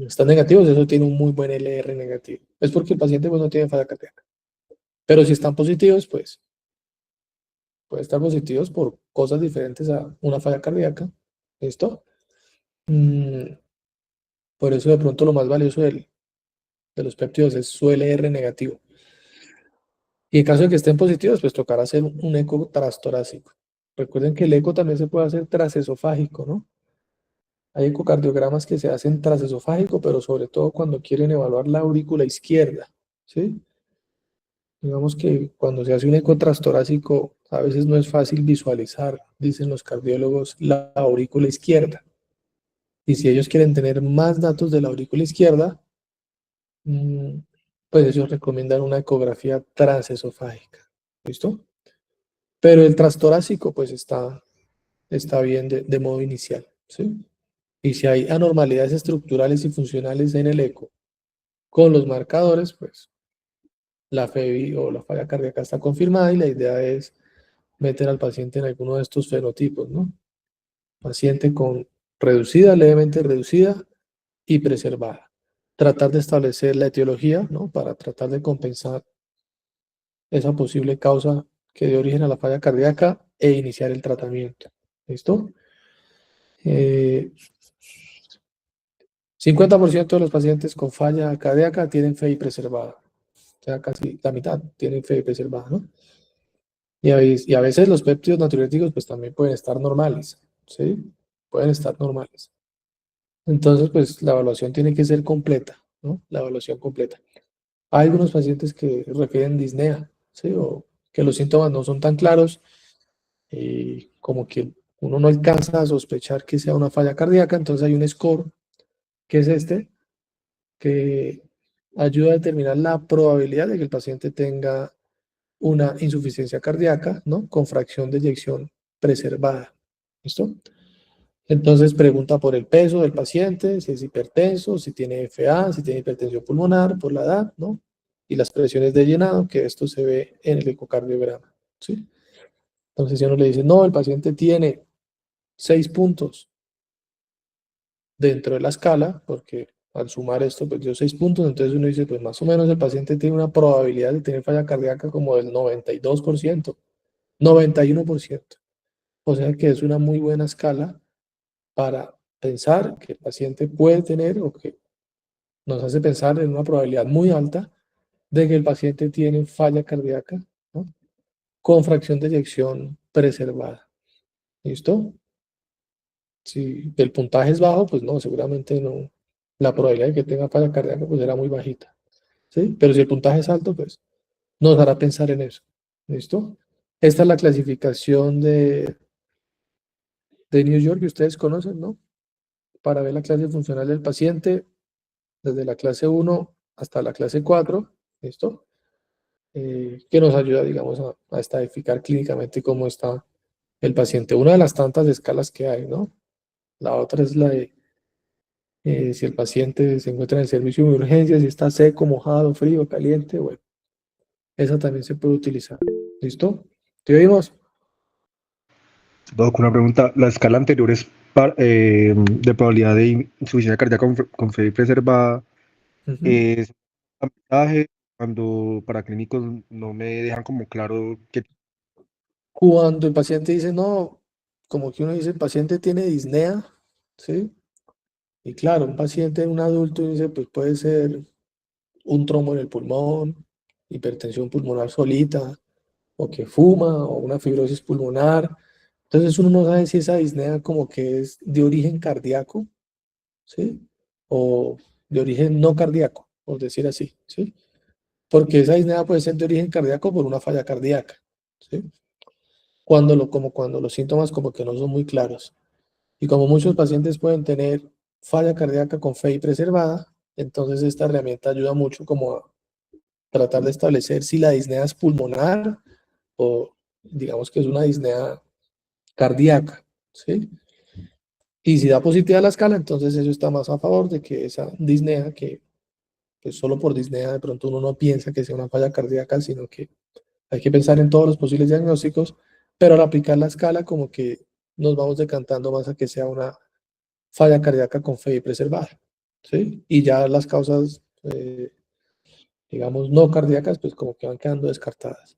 A: están negativos, eso tiene un muy buen LR negativo. Es porque el paciente pues, no tiene falla cardíaca. Pero si están positivos, pues pueden estar positivos por cosas diferentes a una falla cardíaca. ¿Listo? Por eso de pronto lo más valioso de los péptidos es su LR negativo. Y en caso de que estén positivos, pues tocará hacer un eco transtorácico. Recuerden que el eco también se puede hacer transesofágico, ¿no? Hay ecocardiogramas que se hacen transesofágico, pero sobre todo cuando quieren evaluar la aurícula izquierda, ¿sí? Digamos que cuando se hace un eco transtorácico, a veces no es fácil visualizar, dicen los cardiólogos, la aurícula izquierda. Y si ellos quieren tener más datos de la aurícula izquierda, pues ellos recomiendan una ecografía transesofágica. ¿Listo? Pero el transtorácico, pues está bien de modo inicial, ¿sí? Y si hay anormalidades estructurales y funcionales en el eco con los marcadores, pues la FEBI o la falla cardíaca está confirmada y la idea es meter al paciente en alguno de estos fenotipos, ¿no? Paciente con reducida, levemente reducida y preservada. Tratar de establecer la etiología, ¿no? Para tratar de compensar esa posible causa que dé origen a la falla cardíaca e iniciar el tratamiento. ¿Listo? 50% de los pacientes con falla cardíaca tienen FEI preservada. O sea, casi la mitad tienen FEI preservada, ¿no? Y a veces los péptidos natriuréticos pues también pueden estar normales, ¿sí? Pueden estar normales. Entonces, pues la evaluación tiene que ser completa, ¿no? La evaluación completa. Hay algunos pacientes que refieren disnea, ¿sí? O que los síntomas no son tan claros y como que uno no alcanza a sospechar que sea una falla cardíaca, entonces hay un score, que es este, que ayuda a determinar la probabilidad de que el paciente tenga una insuficiencia cardíaca, ¿no? Con fracción de eyección preservada. ¿Listo? Entonces pregunta por el peso del paciente, si es hipertenso, si tiene FA, si tiene hipertensión pulmonar, por la edad, ¿no? Y las presiones de llenado, que esto se ve en el ecocardiograma, ¿sí? Entonces si uno le dice, no, el paciente tiene 6 puntos dentro de la escala, porque al sumar esto, pues dio 6 puntos, entonces uno dice, pues más o menos el paciente tiene una probabilidad de tener falla cardíaca como del 92%, 91%. O sea que es una muy buena escala para pensar que el paciente puede tener o que nos hace pensar en una probabilidad muy alta de que el paciente tiene falla cardíaca, ¿no? Con fracción de eyección preservada. ¿Listo? Si el puntaje es bajo, pues no, seguramente no. La probabilidad de que tenga falla cardíaca pues será muy bajita. ¿Sí? Pero si el puntaje es alto, pues nos hará pensar en eso. ¿Listo? Esta es la clasificación de New York que ustedes conocen, ¿no? Para ver la clase funcional del paciente, desde la clase 1 hasta la clase 4, ¿listo? Que nos ayuda, digamos, a estadificar clínicamente cómo está el paciente. Una de las tantas escalas que hay, ¿no? La otra es la de si el paciente se encuentra en el servicio de urgencias, si está seco, mojado, frío, caliente, bueno, esa también se puede utilizar. ¿Listo? ¿Te oímos?
D: Doc, una pregunta. La escala anterior es de probabilidad de insuficiencia cardíaca con FEI preservada.
A: Ujú.
D: Es un mensaje cuando para clínicos no me dejan como claro que
A: Cuando el paciente dice, no, como que uno dice, el paciente tiene disnea, ¿sí? Y claro, un paciente, un adulto, dice, pues puede ser un trombo en el pulmón, hipertensión pulmonar solita, o que fuma, o una fibrosis pulmonar. Entonces uno no sabe si esa disnea como que es de origen cardíaco, ¿sí? O de origen no cardíaco, por decir así, ¿sí? Porque esa disnea puede ser de origen cardíaco por una falla cardíaca, ¿sí? Como cuando los síntomas como que no son muy claros. Y como muchos pacientes pueden tener falla cardíaca con FEI preservada, entonces esta herramienta ayuda mucho como a tratar de establecer si la disnea es pulmonar o digamos que es una disnea cardíaca, ¿sí? Y si da positiva la escala, entonces eso está más a favor de que esa disnea que pues solo por disnea de pronto uno no piensa que sea una falla cardíaca, sino que hay que pensar en todos los posibles diagnósticos, pero al aplicar la escala como que nos vamos decantando más a que sea una falla cardíaca con FEI preservada, ¿sí? Y ya las causas, digamos, no cardíacas, pues como que van quedando descartadas.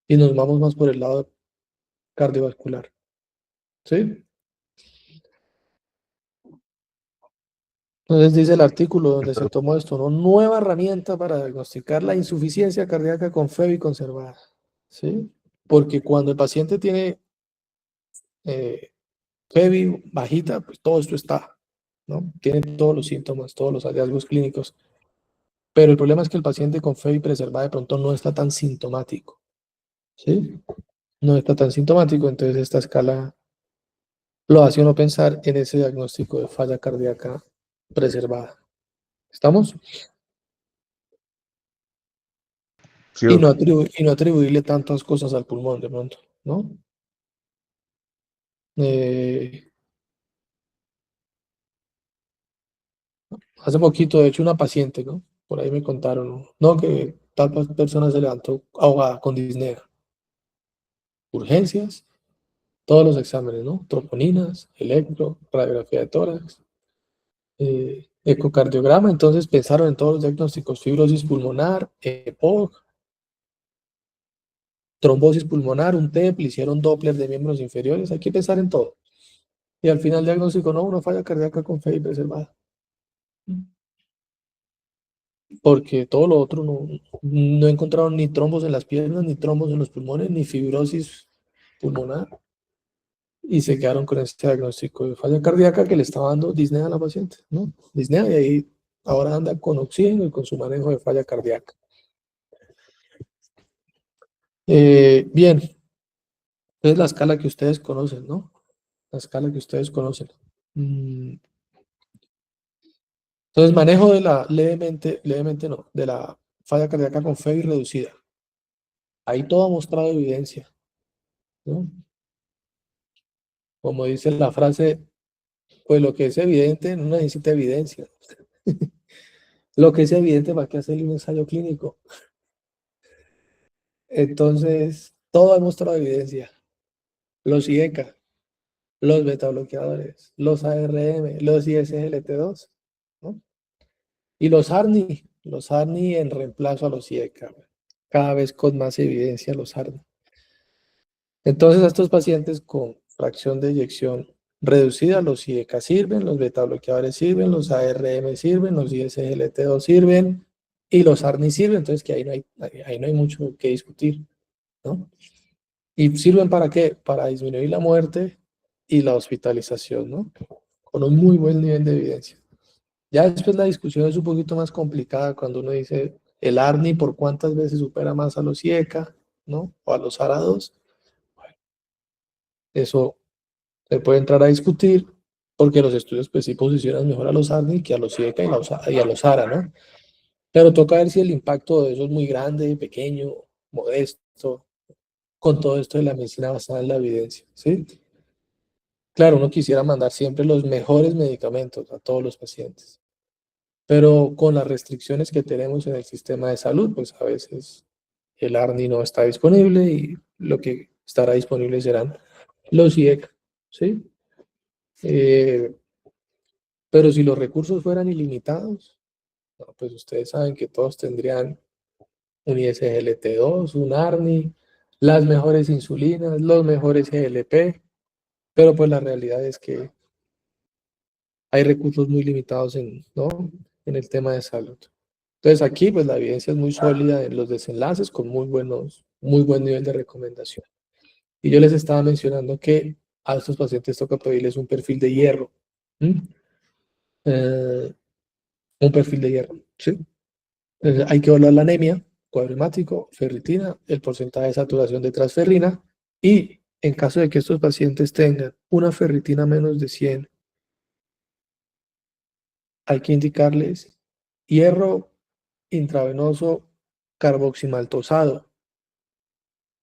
A: Y nos vamos más por el lado cardiovascular, ¿sí? Entonces dice el artículo donde se tomó esto, ¿no? Nueva herramienta para diagnosticar la insuficiencia cardíaca con FEBI conservada, ¿sí? Porque cuando el paciente tiene FEBI bajita, pues todo esto está, ¿no? Tiene todos los síntomas, todos los hallazgos clínicos. Pero el problema es que el paciente con FEBI preservada de pronto no está tan sintomático, ¿sí? No está tan sintomático, entonces esta escala lo hace uno pensar en ese diagnóstico de falla cardíaca preservada. ¿Estamos?
D: Sí,
A: Y no,
D: doc.
A: y no atribuirle tantas cosas al pulmón de pronto, ¿no? Hace poquito, de hecho, una paciente, ¿no? Por ahí me contaron, ¿no? Que tal persona se levantó ahogada con disnea. Urgencias, todos los exámenes, ¿no? Troponinas, electro, radiografía de tórax, ecocardiograma. Entonces pensaron en todos los diagnósticos: fibrosis pulmonar, EPOC, trombosis pulmonar, un TEP, le hicieron Doppler de miembros inferiores. Hay que pensar en todo. Y al final diagnóstico, no, una falla cardíaca con FEI preservada. Porque todo lo otro no encontraron ni trombos en las piernas, ni trombos en los pulmones, ni fibrosis pulmonar. Y se quedaron con este diagnóstico de falla cardíaca que le estaba dando disnea a la paciente, ¿no? Disnea, y ahí ahora anda con oxígeno y con su manejo de falla cardíaca. Bien, es la escala que ustedes conocen, ¿no? La escala que ustedes conocen. Entonces, manejo de la levemente no, de la falla cardíaca con FEBI reducida. Ahí todo ha mostrado evidencia, ¿no? Como dice la frase, pues lo que es evidente no necesita evidencia. Lo que es evidente, ¿para qué hacerle un ensayo clínico? Entonces, todo ha mostrado evidencia. Los IECA, los betabloqueadores, los ARM, los ISGLT2, ¿no? Y los ARNI en reemplazo a los IECA. Cada vez con más evidencia los ARNI. Entonces, a estos pacientes con fracción de eyección reducida, los IECA sirven, los betabloqueadores sirven, los ARM sirven, los ISGLT2 sirven y los ARNI sirven. Entonces, que ahí no hay mucho que discutir, ¿no? ¿Y sirven para qué? Para disminuir la muerte y la hospitalización, ¿no? Con un muy buen nivel de evidencia. Ya después la discusión es un poquito más complicada cuando uno dice el ARNI por cuántas veces supera más a los IECA, ¿no? O a los ARA2. Eso se puede entrar a discutir porque los estudios pues sí posicionan mejor a los ARNI que a los IECA y a los ARA, ¿no? Pero toca ver si el impacto de eso es muy grande, pequeño, modesto, con todo esto de la medicina basada en la evidencia, ¿sí? Claro, uno quisiera mandar siempre los mejores medicamentos a todos los pacientes, pero con las restricciones que tenemos en el sistema de salud, pues a veces el ARNI no está disponible y lo que estará disponible serán los IECA, ¿sí? Pero si los recursos fueran ilimitados, no, pues ustedes saben que todos tendrían un ISGLT2, un ARNI, las mejores insulinas, los mejores GLP, pero pues la realidad es que hay recursos muy limitados ¿no? en el tema de salud. Entonces aquí pues la evidencia es muy sólida en los desenlaces con muy buen nivel de recomendación. Y yo les estaba mencionando que a estos pacientes toca pedirles un perfil de hierro. Un perfil de hierro, ¿sí? Entonces, hay que evaluar la anemia, cuadro hemático, ferritina, el porcentaje de saturación de transferrina y en caso de que estos pacientes tengan una ferritina menos de 100, hay que indicarles hierro intravenoso carboximaltosado.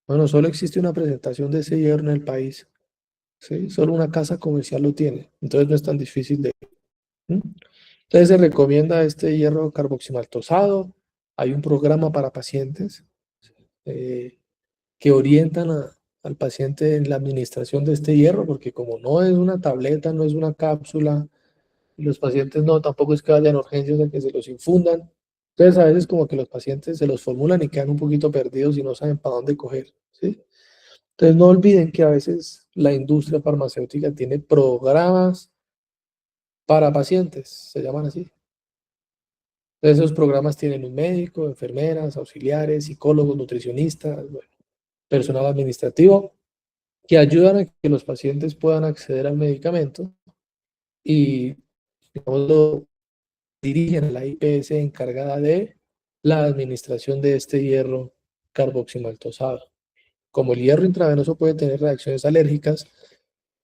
A: Bueno, solo existe una presentación de ese hierro en el país, ¿sí? Solo una casa comercial lo tiene, entonces no es tan difícil de... ¿Mm? Entonces se recomienda este hierro carboximaltosado. Hay un programa para pacientes que orientan al paciente en la administración de este hierro, porque como no es una tableta, no es una cápsula, y los pacientes no, tampoco es que vayan a urgencias a que se los infundan. Entonces a veces como que los pacientes se los formulan y quedan un poquito perdidos y no saben para dónde coger, ¿sí? Entonces no olviden que a veces la industria farmacéutica tiene programas para pacientes, se llaman así. Entonces, esos programas tienen un médico, enfermeras, auxiliares, psicólogos, nutricionistas, bueno, personal administrativo, que ayudan a que los pacientes puedan acceder al medicamento y, digamos, lo dirigen a la IPS encargada de la administración de este hierro carboximaltosado. Como el hierro intravenoso puede tener reacciones alérgicas,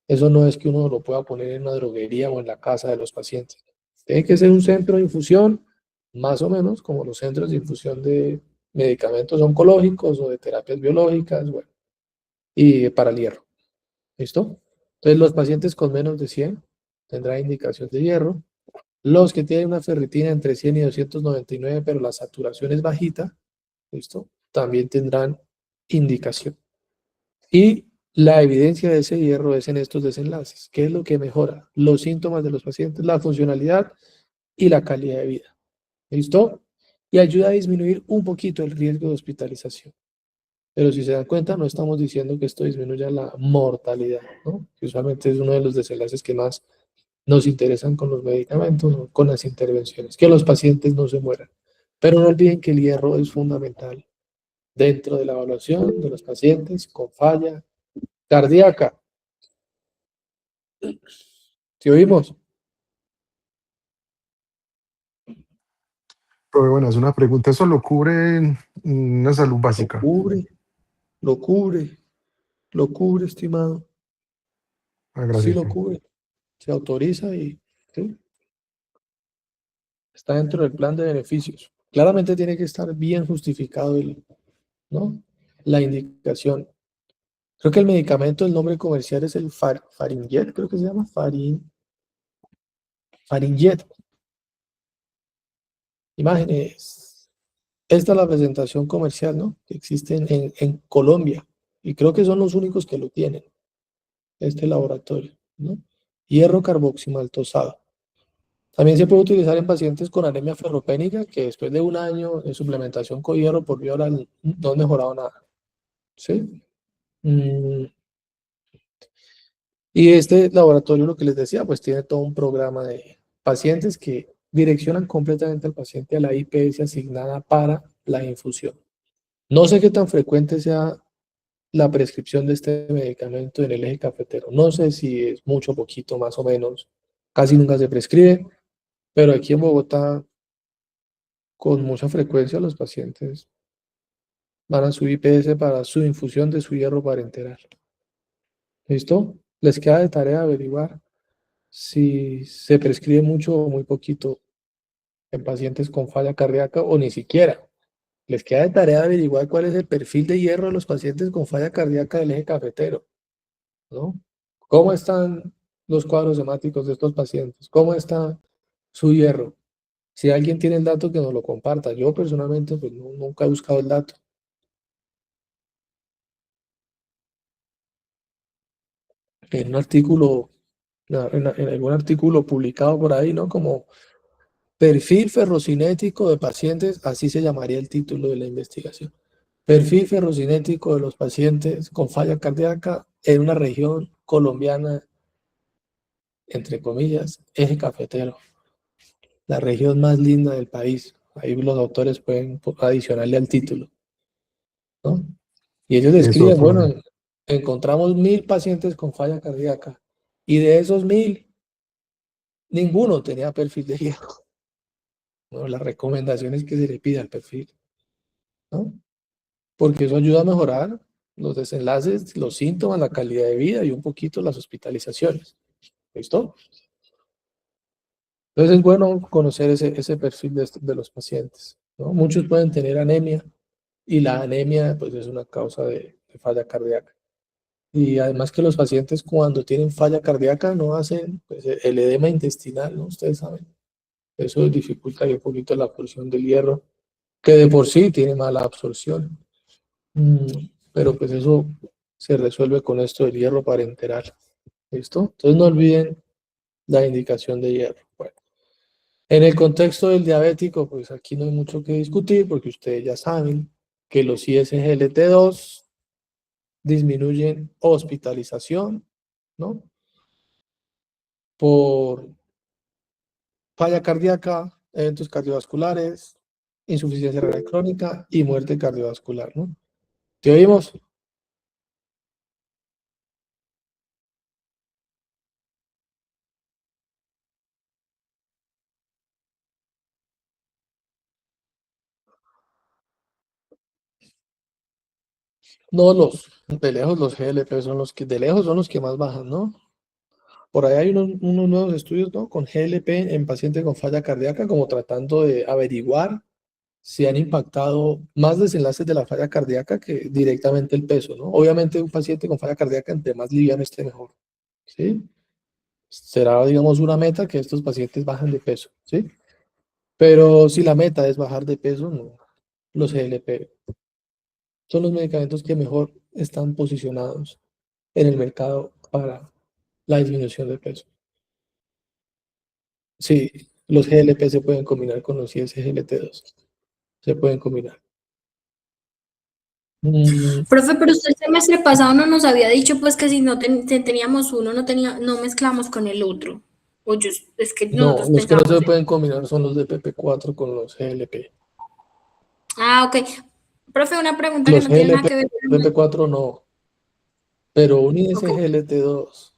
A: eso no es que uno lo pueda poner en una droguería o en la casa de los pacientes. Tiene que ser un centro de infusión, más o menos como los centros de infusión de medicamentos oncológicos o de terapias biológicas, bueno, y para el hierro. ¿Listo? Entonces, los pacientes con menos de 100 tendrán indicación de hierro. Los que tienen una ferritina entre 100 y 299, pero la saturación es bajita, ¿listo? También tendrán indicación. Y la evidencia de ese hierro es en estos desenlaces. ¿Qué es lo que mejora? Los síntomas de los pacientes, la funcionalidad y la calidad de vida. ¿Listo? Y ayuda a disminuir un poquito el riesgo de hospitalización. Pero si se dan cuenta, no estamos diciendo que esto disminuya la mortalidad, ¿no? Que usualmente es uno de los desenlaces que más nos interesan con los medicamentos o con las intervenciones, que los pacientes no se mueran. Pero no olviden que el hierro es fundamental dentro de la evaluación de los pacientes con falla cardíaca. ¿Sí oímos?
F: Pero bueno, es una pregunta, ¿eso lo cubre una salud
A: Lo
F: básica?
A: cubre, lo cubre, lo cubre, estimado. Sí
F: Gracias.
A: lo cubre. Se autoriza y ¿sí? Está dentro del plan de beneficios. Claramente tiene que estar bien justificado ¿no? La indicación. Creo que el medicamento, el nombre comercial es el Farinjet, creo que se llama Farinjet. Imágenes. Esta es la presentación comercial, ¿no? Que existe en Colombia. Y creo que son los únicos que lo tienen, este laboratorio, ¿no? Hierro carboximaltosado. También se puede utilizar en pacientes con anemia ferropénica que después de un año de suplementación con hierro por vía oral no han mejorado nada. ¿Sí? Y este laboratorio, lo que les decía, pues tiene todo un programa de pacientes que direccionan completamente al paciente a la IPS asignada para la infusión. No sé qué tan frecuente sea la prescripción de este medicamento en el eje cafetero. No sé si es mucho, poquito, más o menos. Casi nunca se prescribe, pero aquí en Bogotá, con mucha frecuencia, los pacientes van a su IPS para su infusión de su hierro parenteral. ¿Listo? Les queda de tarea averiguar si se prescribe mucho o muy poquito en pacientes con falla cardíaca o ni siquiera. Les queda de tarea averiguar cuál es el perfil de hierro de los pacientes con falla cardíaca del eje cafetero, ¿no? ¿Cómo están los cuadros hemáticos de estos pacientes? ¿Cómo está su hierro? Si alguien tiene el dato, que nos lo comparta. Yo personalmente pues, nunca he buscado el dato. En un artículo, en algún artículo publicado por ahí, ¿no? Como perfil ferrocinético de pacientes, así se llamaría el título de la investigación. Perfil ferrocinético de los pacientes con falla cardíaca en una región colombiana, entre comillas, eje cafetero, la región más linda del país. Ahí los autores pueden adicionarle al título, ¿no? Y ellos
F: Eso
A: describen,
F: fue.
A: bueno, encontramos 1000 pacientes con falla cardíaca y de esos 1000, ninguno tenía perfil de hierro. Bueno, la recomendación es que se le pida el perfil, ¿no? Porque eso ayuda a mejorar los desenlaces, los síntomas, la calidad de vida y un poquito las hospitalizaciones. ¿Listo? Entonces es bueno conocer ese perfil de los pacientes, ¿no? Muchos pueden tener anemia y la anemia pues es una causa de falla cardíaca. Y además que los pacientes cuando tienen falla cardíaca no hacen pues, el edema intestinal, ¿no? Ustedes saben. Eso dificulta un poquito la absorción del hierro, que de por sí tiene mala absorción. Pero pues eso se resuelve con esto del hierro parenteral. ¿Listo? Entonces no olviden la indicación de hierro. Bueno, en el contexto del diabético, pues aquí no hay mucho que discutir porque ustedes ya saben que los ISGLT2 disminuyen hospitalización, ¿no? Por falla cardíaca, eventos cardiovasculares, insuficiencia renal crónica y muerte cardiovascular, ¿no? ¿Te oímos? No, de lejos los GLP son los que, de lejos son los que más bajan, ¿no? Por ahí hay unos nuevos estudios, ¿no? Con GLP en pacientes con falla cardíaca, como tratando de averiguar si han impactado más desenlaces de la falla cardíaca que directamente el peso, ¿no? Obviamente un paciente con falla cardíaca, entre más liviano esté, mejor, ¿sí? Será, digamos, una meta que estos pacientes bajen de peso, ¿sí? Pero si la meta es bajar de peso, no. Los GLP son los medicamentos que mejor están posicionados en el mercado para la disminución de peso. Sí, los GLP se pueden combinar con los ISGLT2. Se pueden combinar.
B: Profe, pero usted el semestre pasado no nos había dicho pues que si no teníamos uno, no mezclamos con el otro. O yo, es que
A: No,
B: nosotros
A: los que no
B: pensábamos.
A: se pueden combinar son los de PP4 con los GLP.
B: Ah, ok. Profe, una pregunta que
A: Los
B: no tiene nada
A: GLP,
B: que ver
A: PP4 no, pero un
B: Ok.
A: ISGLT2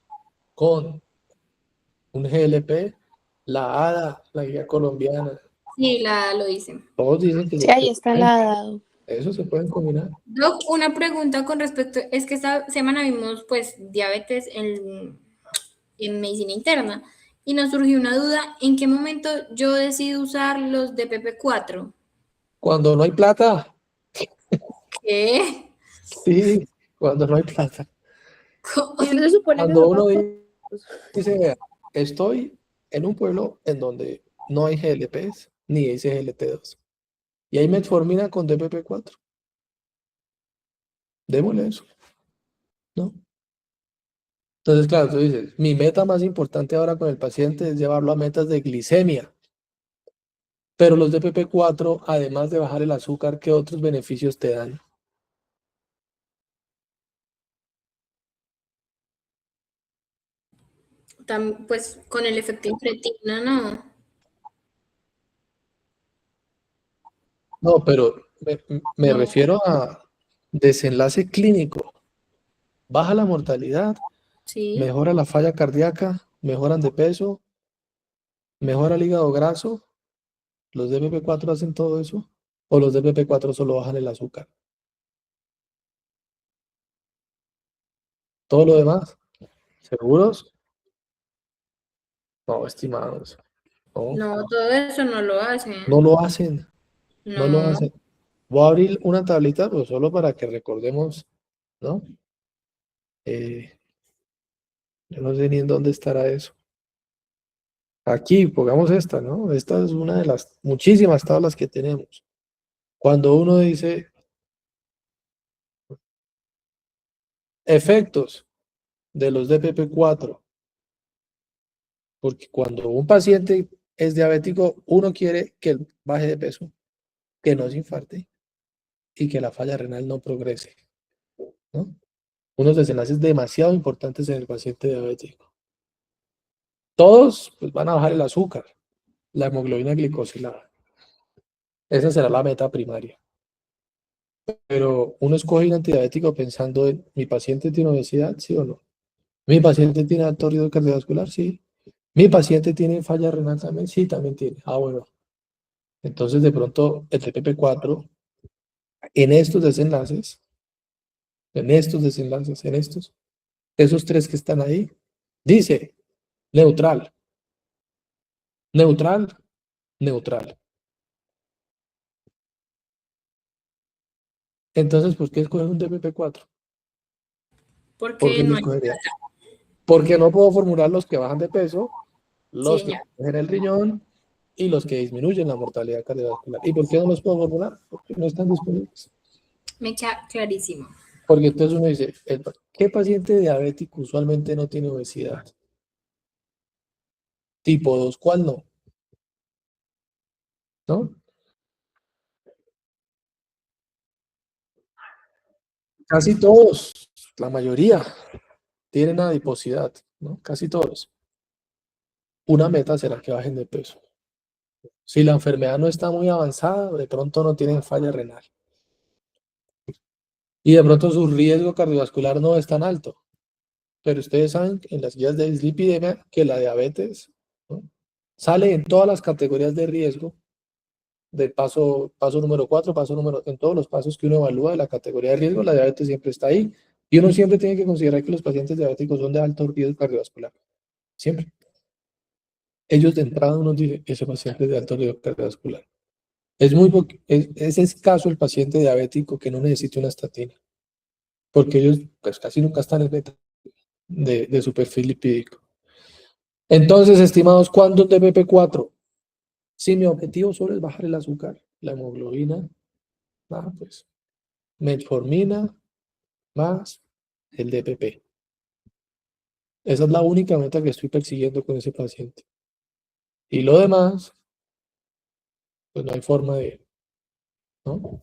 A: con un GLP, la ADA, la guía colombiana,
B: Sí, lo hice.
A: todos dicen que
C: Sí, ahí está la dado.
A: eso se pueden combinar.
B: Doc, una pregunta con respecto, es que esta semana vimos pues diabetes en medicina interna y nos surgió una duda, ¿en qué momento yo decido usar los de PP4?
A: Cuando no hay plata,
B: ¿Qué?
A: sí, cuando no hay plata.
C: Y no se supone que
A: Cuando
C: son
A: uno
C: más
A: dice, vea, estoy en un pueblo en donde no hay GLPs ni ISGLT2 y hay metformina con DPP4. Démosle eso, ¿no? Entonces, claro, tú dices, mi meta más importante ahora con el paciente es llevarlo a metas de glicemia. Pero los DPP4, además de bajar el azúcar, ¿qué otros beneficios te dan?
B: Pues con el efecto incretina, ¿no?
A: No, pero me
B: No,
A: refiero a desenlace clínico. Baja la mortalidad,
B: sí.
A: mejora la falla cardíaca, mejoran de peso, mejora el hígado graso. ¿Los DPP4 hacen todo eso? ¿O los DPP4 solo bajan el azúcar? Todo lo demás, ¿seguros? No, estimados. No,
B: No, todo eso no lo hacen.
A: no lo hacen. No lo
B: No,
A: hacen. Voy a abrir una tablita, pues solo para que recordemos, ¿no? Yo no sé ni en dónde estará eso. Aquí, pongamos esta, ¿no? Esta es una de las muchísimas tablas que tenemos. Cuando uno dice efectos de los DPP4, porque cuando un paciente es diabético, uno quiere que baje de peso, que no se infarte y que la falla renal no progrese, ¿no? Unos desenlaces demasiado importantes en el paciente diabético. Todos pues, van a bajar el azúcar, la hemoglobina glicosilada. Esa será la meta primaria. Pero uno escoge un antidiabético pensando en, ¿mi paciente tiene obesidad? ¿Sí o no? ¿Mi paciente tiene alto riesgo cardiovascular? Sí. ¿Mi paciente tiene falla renal también? Sí, también tiene. Ah, bueno. Entonces, de pronto, el TPP4, en estos desenlaces, esos tres que están ahí, dice neutral, neutral, neutral. Entonces, ¿por qué escoger un DPP4? ¿Por
B: porque
A: qué lo
B: no hay.
A: escogería? Porque no puedo formular los que bajan de peso,
B: Sí,
A: los que
B: señor.
A: protegen el riñón y los que disminuyen la mortalidad cardiovascular. ¿Y por qué no los puedo formular? Porque no están disponibles.
B: Me queda clarísimo.
A: Porque entonces uno dice, ¿qué paciente diabético usualmente no tiene obesidad? Tipo 2, ¿cuál no? ¿No? Casi todos, la mayoría, tienen adiposidad, ¿no? Casi todos. Una meta será que bajen de peso. Si la enfermedad no está muy avanzada, de pronto no tienen falla renal. Y de pronto su riesgo cardiovascular no es tan alto. Pero ustedes saben en las guías de dislipidemia que la diabetes, ¿no?, sale en todas las categorías de riesgo, del paso número 4, en todos los pasos que uno evalúa de la categoría de riesgo, la diabetes siempre está ahí. Y uno siempre tiene que considerar que los pacientes diabéticos son de alto riesgo cardiovascular. Siempre. Ellos de entrada uno dice, ese paciente es de alto riesgo cardiovascular. Es escaso el paciente diabético que no necesite una estatina, porque ellos pues, casi nunca están en meta de su perfil lipídico. Entonces, estimados, ¿cuándo es DPP-4? Si mi objetivo solo es bajar el azúcar, la hemoglobina, pues metformina más el DPP. Esa es la única meta que estoy persiguiendo con ese paciente. Y lo demás, pues no hay forma ¿no?,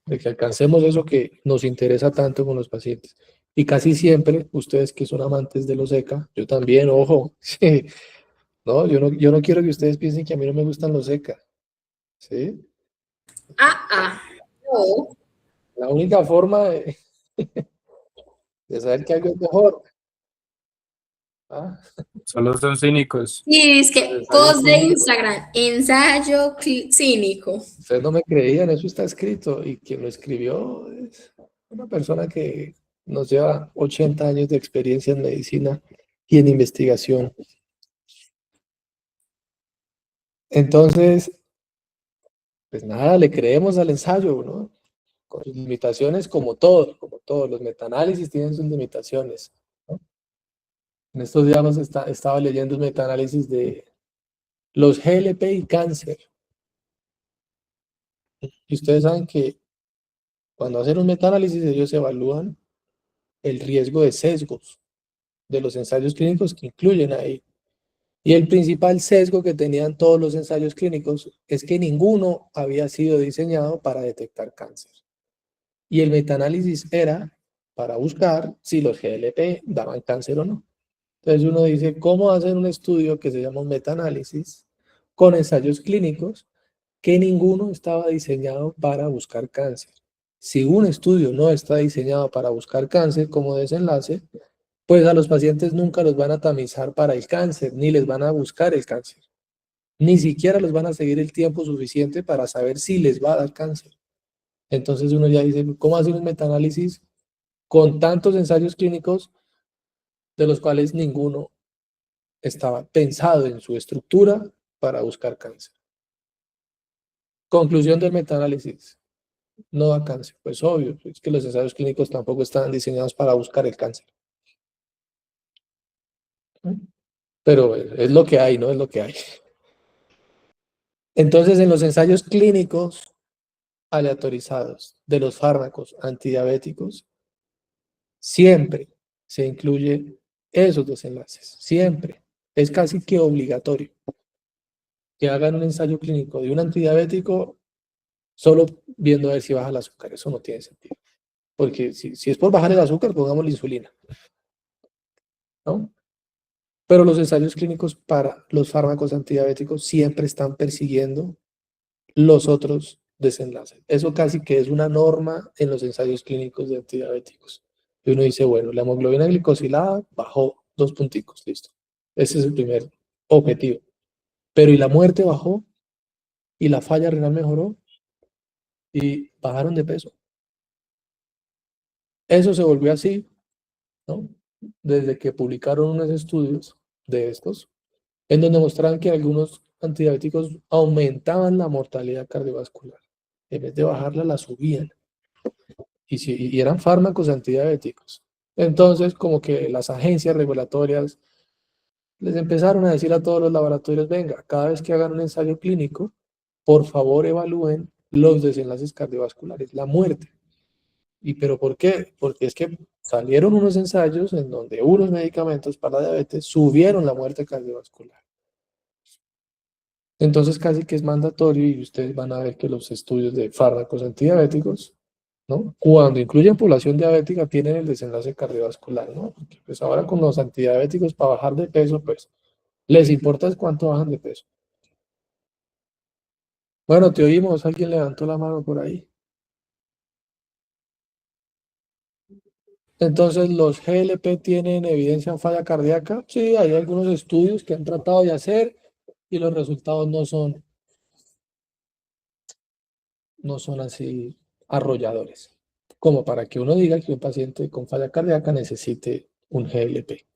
A: de que alcancemos eso que nos interesa tanto con los pacientes. Y casi siempre, ustedes que son amantes de los ECA, yo también, ojo, no, yo no quiero que ustedes piensen que a mí no me gustan los ECA, ¿sí?
B: No.
A: La única forma de saber que algo es mejor. ¿Ah?
G: Solo son cínicos.
B: Y es que post de Instagram, ensayo cínico.
A: Ustedes no me creían, eso está escrito. Y quien lo escribió es una persona que nos lleva 80 años de experiencia en medicina y en investigación. Entonces, pues nada, le creemos al ensayo, ¿no? Con sus limitaciones como todos los metaanálisis tienen sus limitaciones, ¿no? En estos días estaba leyendo un metaanálisis de los GLP y cáncer. Y ustedes saben que cuando hacen un metaanálisis ellos evalúan el riesgo de sesgos de los ensayos clínicos que incluyen ahí. Y el principal sesgo que tenían todos los ensayos clínicos es que ninguno había sido diseñado para detectar cáncer. Y el metaanálisis era para buscar si los GLP daban cáncer o no. Entonces uno dice, ¿cómo hacer un estudio que se llama un metaanálisis con ensayos clínicos que ninguno estaba diseñado para buscar cáncer? Si un estudio no está diseñado para buscar cáncer como desenlace, pues a los pacientes nunca los van a tamizar para el cáncer, ni les van a buscar el cáncer. Ni siquiera los van a seguir el tiempo suficiente para saber si les va a dar cáncer. Entonces uno ya dice, ¿cómo hacer un metaanálisis con tantos ensayos clínicos de los cuales ninguno estaba pensado en su estructura para buscar cáncer? Conclusión del metaanálisis: no da cáncer. Pues obvio, es que los ensayos clínicos tampoco están diseñados para buscar el cáncer. Pero es lo que hay, ¿no? Es lo que hay. Entonces, en los ensayos clínicos aleatorizados de los fármacos antidiabéticos, siempre se incluye esos desenlaces. Siempre. Es casi que obligatorio que hagan un ensayo clínico de un antidiabético solo viendo a ver si baja el azúcar. Eso no tiene sentido. Porque si es por bajar el azúcar, pongamos la insulina, ¿no? Pero los ensayos clínicos para los fármacos antidiabéticos siempre están persiguiendo los otros desenlaces. Eso casi que es una norma en los ensayos clínicos de antidiabéticos. Y uno dice, bueno, la hemoglobina glicosilada bajó 2 punticos, listo. Ese es el primer objetivo. Pero ¿y la muerte bajó? ¿Y la falla renal mejoró? Y bajaron de peso. Eso se volvió así, ¿no? Desde que publicaron unos estudios de estos, en donde mostraban que algunos antidiabéticos aumentaban la mortalidad cardiovascular. En vez de bajarla, la subían. Y eran fármacos antidiabéticos. Entonces, como que las agencias regulatorias les empezaron a decir a todos los laboratorios, venga, cada vez que hagan un ensayo clínico, por favor evalúen los desenlaces cardiovasculares, la muerte. ¿Y pero por qué? Porque es que salieron unos ensayos en donde unos medicamentos para la diabetes subieron la muerte cardiovascular. Entonces casi que es mandatorio y ustedes van a ver que los estudios de fármacos antidiabéticos, ¿no? Cuando incluyen población diabética tienen el desenlace cardiovascular, ¿no? Porque pues ahora con los antidiabéticos para bajar de peso, pues les importa es cuánto bajan de peso. Bueno, te oímos, alguien levantó la mano por ahí. Entonces, ¿los GLP tienen evidencia en falla cardíaca? Sí, hay algunos estudios que han tratado de hacer y los resultados no son así arrolladores, como para que uno diga que un paciente con falla cardíaca necesite un GLP.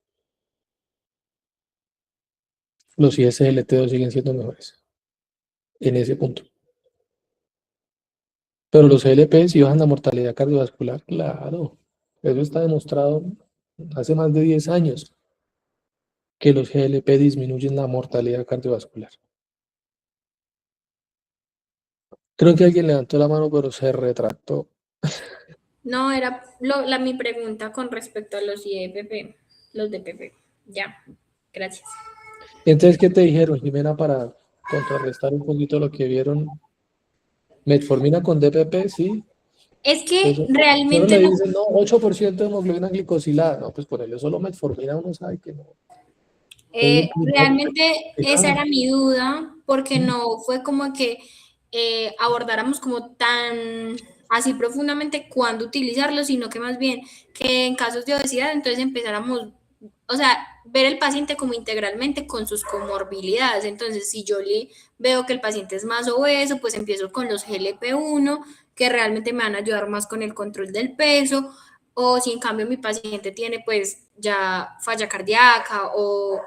A: Los ISLT2 siguen siendo mejores en ese punto. Pero los GLP sí bajan la mortalidad cardiovascular, claro. Eso está demostrado hace más de 10 años que los GLP disminuyen la mortalidad cardiovascular. Creo que alguien levantó la mano, pero se retractó.
B: No, era mi pregunta con respecto a los IEPP, los de PP. Ya, gracias.
A: Entonces, ¿qué te dijeron, Jimena, para contrarrestar un poquito lo que vieron? Metformina con DPP, sí.
B: Es que
A: Eso, uno
B: realmente
A: le
B: no,
A: dicen, no, 8% de hemoglobina glicosilada. No, pues ponerle solo metformina, uno sabe que no.
B: realmente esa
A: Claro.
B: era mi duda, porque no fue como que abordáramos como tan así profundamente cuándo utilizarlo, sino que más bien que en casos de obesidad, entonces empezáramos, o sea, ver el paciente como integralmente con sus comorbilidades. Entonces, si yo le veo que el paciente es más obeso, pues empiezo con los GLP-1, que realmente me van a ayudar más con el control del peso, o si en cambio mi paciente tiene pues ya falla cardíaca o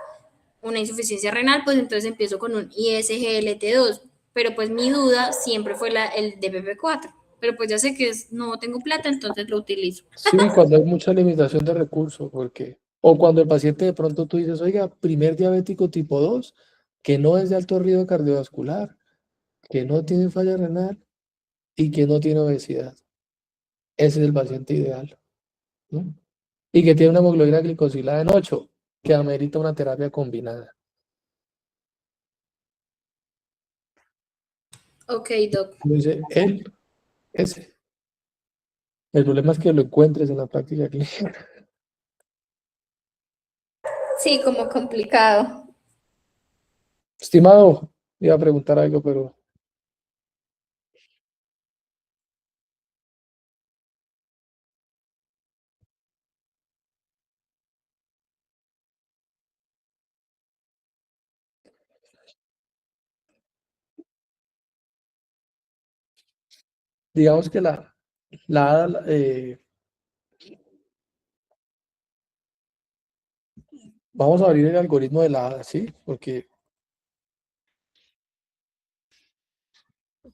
B: una insuficiencia renal, pues entonces empiezo con un ISGLT2, pero pues mi duda siempre fue el DPP4, pero pues ya sé que no tengo plata, entonces lo utilizo.
A: Sí, cuando hay mucha limitación de recursos, porque, o cuando el paciente de pronto tú dices, oiga, primer diabético tipo 2 que no es de alto riesgo cardiovascular, que no tiene falla renal y que no tiene obesidad. Ese es el paciente ideal, ¿no? Y que tiene una hemoglobina glicosilada en 8, que amerita una terapia combinada.
B: Ok, doc.
A: Dice él, ese. El problema es que lo encuentres en la práctica clínica.
B: Sí, como complicado.
A: Estimado, iba a preguntar algo, pero digamos que la ADA, vamos a abrir el algoritmo de la ADA, ¿sí? Porque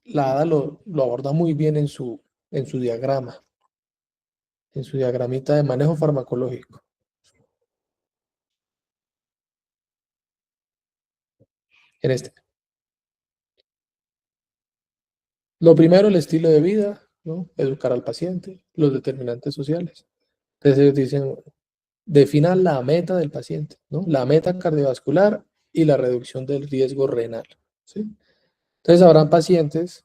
A: la ADA lo aborda muy bien en su diagrama, en su diagramita de manejo farmacológico. En este. Lo primero, el estilo de vida, ¿no? Educar al paciente, los determinantes sociales. Entonces ellos dicen, definan la meta del paciente, ¿no? La meta cardiovascular y la reducción del riesgo renal, ¿sí? Entonces habrán pacientes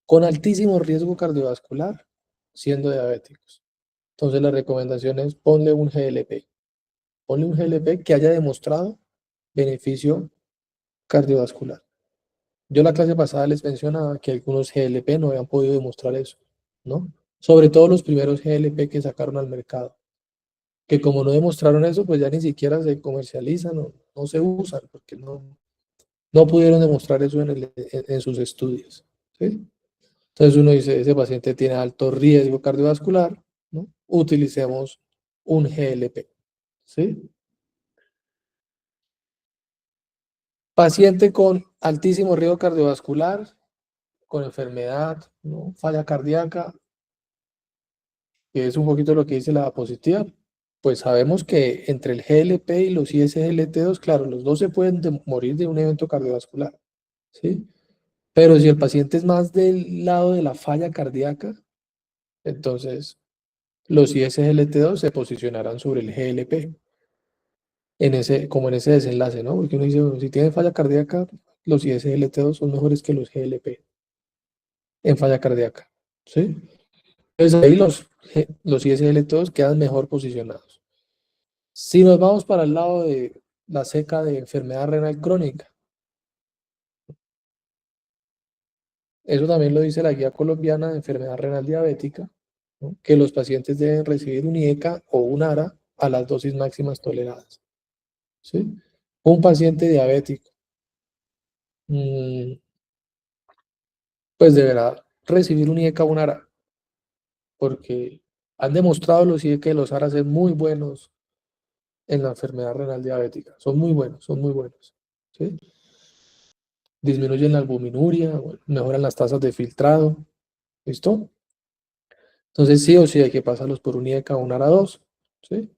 A: con altísimo riesgo cardiovascular siendo diabéticos. Entonces la recomendación es ponle un GLP. Ponle un GLP que haya demostrado beneficio cardiovascular. Yo la clase pasada les mencionaba que algunos GLP no habían podido demostrar eso, ¿no? Sobre todo los primeros GLP que sacaron al mercado, que como no demostraron eso, pues ya ni siquiera se comercializan o no se usan, porque no pudieron demostrar eso en sus estudios, ¿sí? Entonces uno dice, ese paciente tiene alto riesgo cardiovascular, ¿no? Utilicemos un GLP, ¿sí? Paciente con altísimo riesgo cardiovascular, con enfermedad, ¿no? Falla cardíaca, que es un poquito lo que dice la diapositiva, pues sabemos que entre el GLP y los ISGLT2, claro, los dos se pueden morir de un evento cardiovascular, ¿sí? Pero si el paciente es más del lado de la falla cardíaca, entonces los ISGLT2 se posicionarán sobre el GLP, como en ese desenlace, ¿no? Porque uno dice, bueno, si tiene falla cardíaca, los ISGLT2 son mejores que los GLP en falla cardíaca, ¿sí? Entonces ahí los ISGLT2 quedan mejor posicionados. Si nos vamos para el lado de la ceca de enfermedad renal crónica, eso también lo dice la Guía Colombiana de Enfermedad Renal Diabética, ¿no? Que los pacientes deben recibir un IECA o un ARA a las dosis máximas toleradas, ¿sí? Un paciente diabético, pues deberá recibir un IECA o un ARA, porque han demostrado los IECA y los ARA ser muy buenos en la enfermedad renal diabética. Son muy buenos, ¿sí? Disminuyen la albuminuria, bueno, mejoran las tasas de filtrado, ¿listo? Entonces sí o sí hay que pasarlos por un IECA o un ARA2, ¿sí?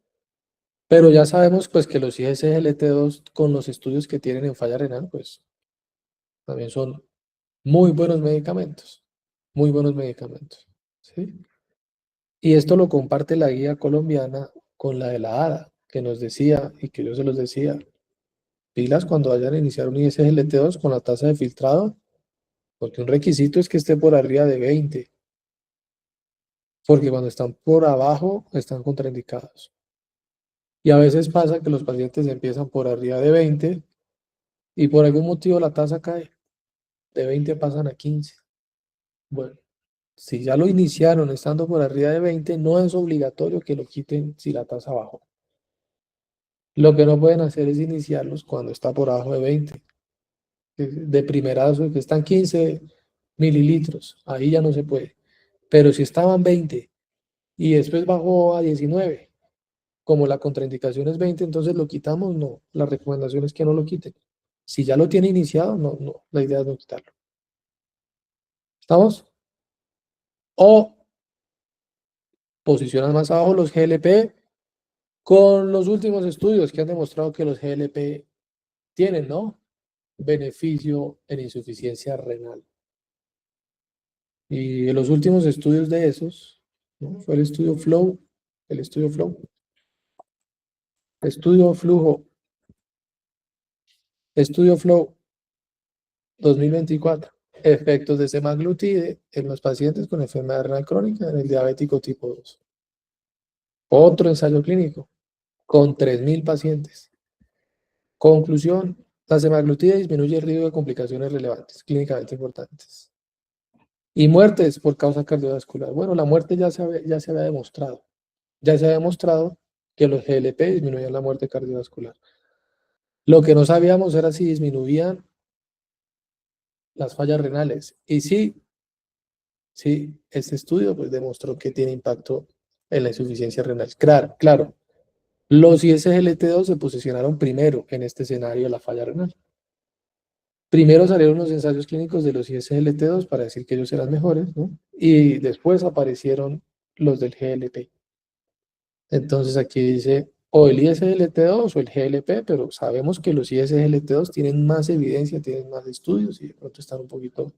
A: Pero ya sabemos pues que los ISGLT2 con los estudios que tienen en falla renal, pues también son muy buenos medicamentos, ¿sí? Y esto lo comparte la guía colombiana con la de la ADA, que nos decía, y que yo se los decía, pilas cuando vayan a iniciar un ISGLT2 con la tasa de filtrado, porque un requisito es que esté por arriba de 20, porque cuando están por abajo están contraindicados. Y a veces pasa que los pacientes empiezan por arriba de 20 y por algún motivo la tasa cae, de 20 pasan a 15. Bueno, si ya lo iniciaron estando por arriba de 20, no es obligatorio que lo quiten si la tasa bajó. Lo que no pueden hacer es iniciarlos cuando está por abajo de 20. De primerazo, que están 15 mililitros, ahí ya no se puede. Pero si estaban 20 y después bajó a 19, como la contraindicación es 20, entonces lo quitamos, no. La recomendación es que no lo quiten. Si ya lo tiene iniciado, no, la idea es no quitarlo. ¿Estamos? O posicionan más abajo los GLP con los últimos estudios que han demostrado que los GLP tienen, ¿no? Beneficio en insuficiencia renal. Y en los últimos estudios de esos, ¿no? Fue el estudio Flow, estudio Flow 2024. Efectos de semaglutide en los pacientes con enfermedad renal crónica en el diabético tipo 2. Otro ensayo clínico con 3.000 pacientes. Conclusión, la semaglutide disminuye el riesgo de complicaciones relevantes, clínicamente importantes. Y muertes por causa cardiovascular. Bueno, la muerte ya se había demostrado. Ya se había demostrado que los GLP disminuían la muerte cardiovascular. Lo que no sabíamos era si disminuían las fallas renales. Y sí, este estudio pues demostró que tiene impacto en la insuficiencia renal. Claro. Los ISGLT2 se posicionaron primero en este escenario de la falla renal. Primero salieron los ensayos clínicos de los ISGLT2 para decir que ellos eran mejores, ¿no? Y después aparecieron los del GLP. Entonces aquí dice o el ISGLT2 o el GLP, pero sabemos que los ISGLT2 tienen más evidencia, tienen más estudios y de pronto están un poquito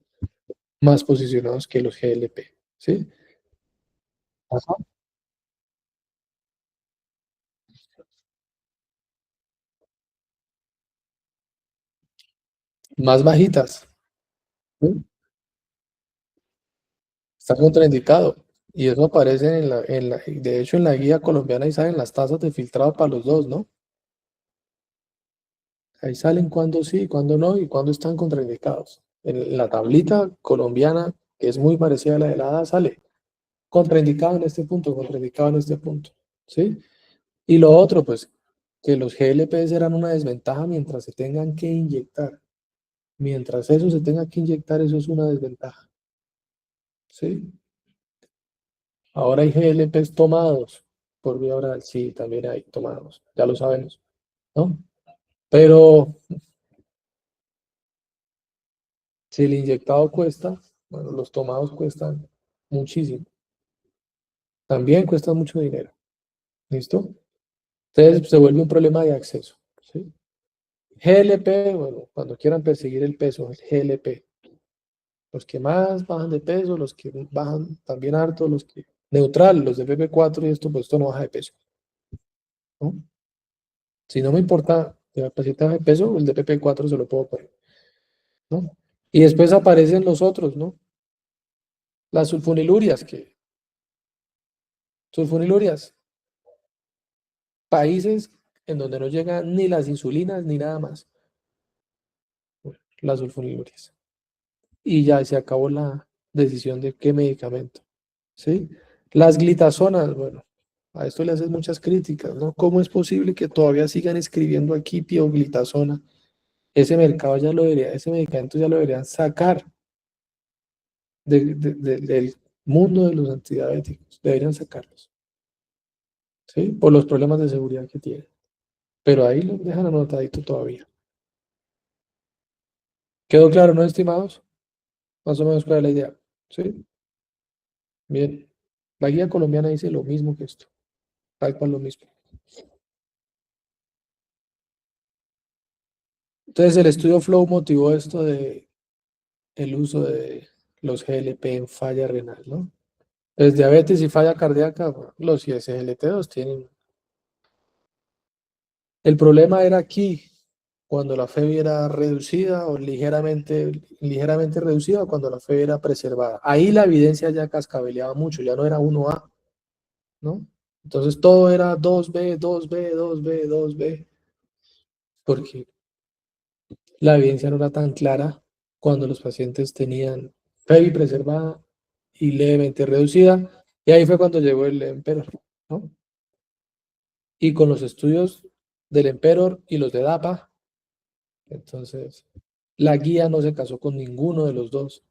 A: más posicionados que los GLP, ¿sí? Ajá. Más bajitas, ¿sí? Está contraindicado. Y eso aparece de hecho en la guía colombiana, y salen las tasas de filtrado para los dos, ¿no? Ahí salen cuándo sí, cuándo no y cuándo están contraindicados. En la tablita colombiana, que es muy parecida a la de la ADA, sale contraindicado en este punto, contraindicado en este punto, ¿sí? Y lo otro, pues, que los GLP serán una desventaja mientras se tengan que inyectar. Mientras eso se tenga que inyectar, eso es una desventaja, ¿sí? Ahora hay GLPs tomados por vía oral, sí, también hay tomados, ya lo sabemos, ¿no? Pero si el inyectado cuesta, bueno, los tomados cuestan muchísimo. También cuesta mucho dinero. ¿Listo? Entonces se vuelve un problema de acceso, ¿sí? GLP, bueno, cuando quieran perseguir el peso, el GLP. Los que más bajan de peso, los que bajan también harto, los que neutral, los de PP4 y esto, pues esto no baja de peso, ¿no? Si no me importa que el paciente baje de peso, el de PP4 se lo puedo poner, ¿no? Y después aparecen los otros, ¿no? Las sulfonilurias, sulfonilurias, países en donde no llegan ni las insulinas ni nada más, las sulfonilurias. Y ya se acabó la decisión de qué medicamento, ¿sí? Las glitazonas, bueno, a esto le haces muchas críticas, ¿no? ¿Cómo es posible que todavía sigan escribiendo aquí pioglitazona? Ese mercado ya lo debería, ese medicamento ya lo deberían sacar del mundo de los antidiabéticos, deberían sacarlos, ¿sí? Por los problemas de seguridad que tienen. Pero ahí lo dejan anotadito todavía. ¿Quedó claro, no, estimados? Más o menos cuál es la idea, ¿sí? Bien. La guía colombiana dice lo mismo que esto, tal cual lo mismo. Entonces el estudio Flow motivó esto de el uso de los GLP en falla renal, ¿no? Pues diabetes y falla cardíaca, bueno, los ISGLT2 tienen. El problema era aquí, cuando la FEBI era reducida o ligeramente reducida, o cuando la FEBI era preservada. Ahí la evidencia ya cascabeleaba mucho, ya no era 1A, ¿no? Entonces todo era 2B, 2B, 2B, 2B, porque la evidencia no era tan clara cuando los pacientes tenían FEBI preservada y levemente reducida, y ahí fue cuando llegó el Emperor, ¿no? Y con los estudios del Emperor y los de DAPA, entonces la guía no se casó con ninguno de los dos.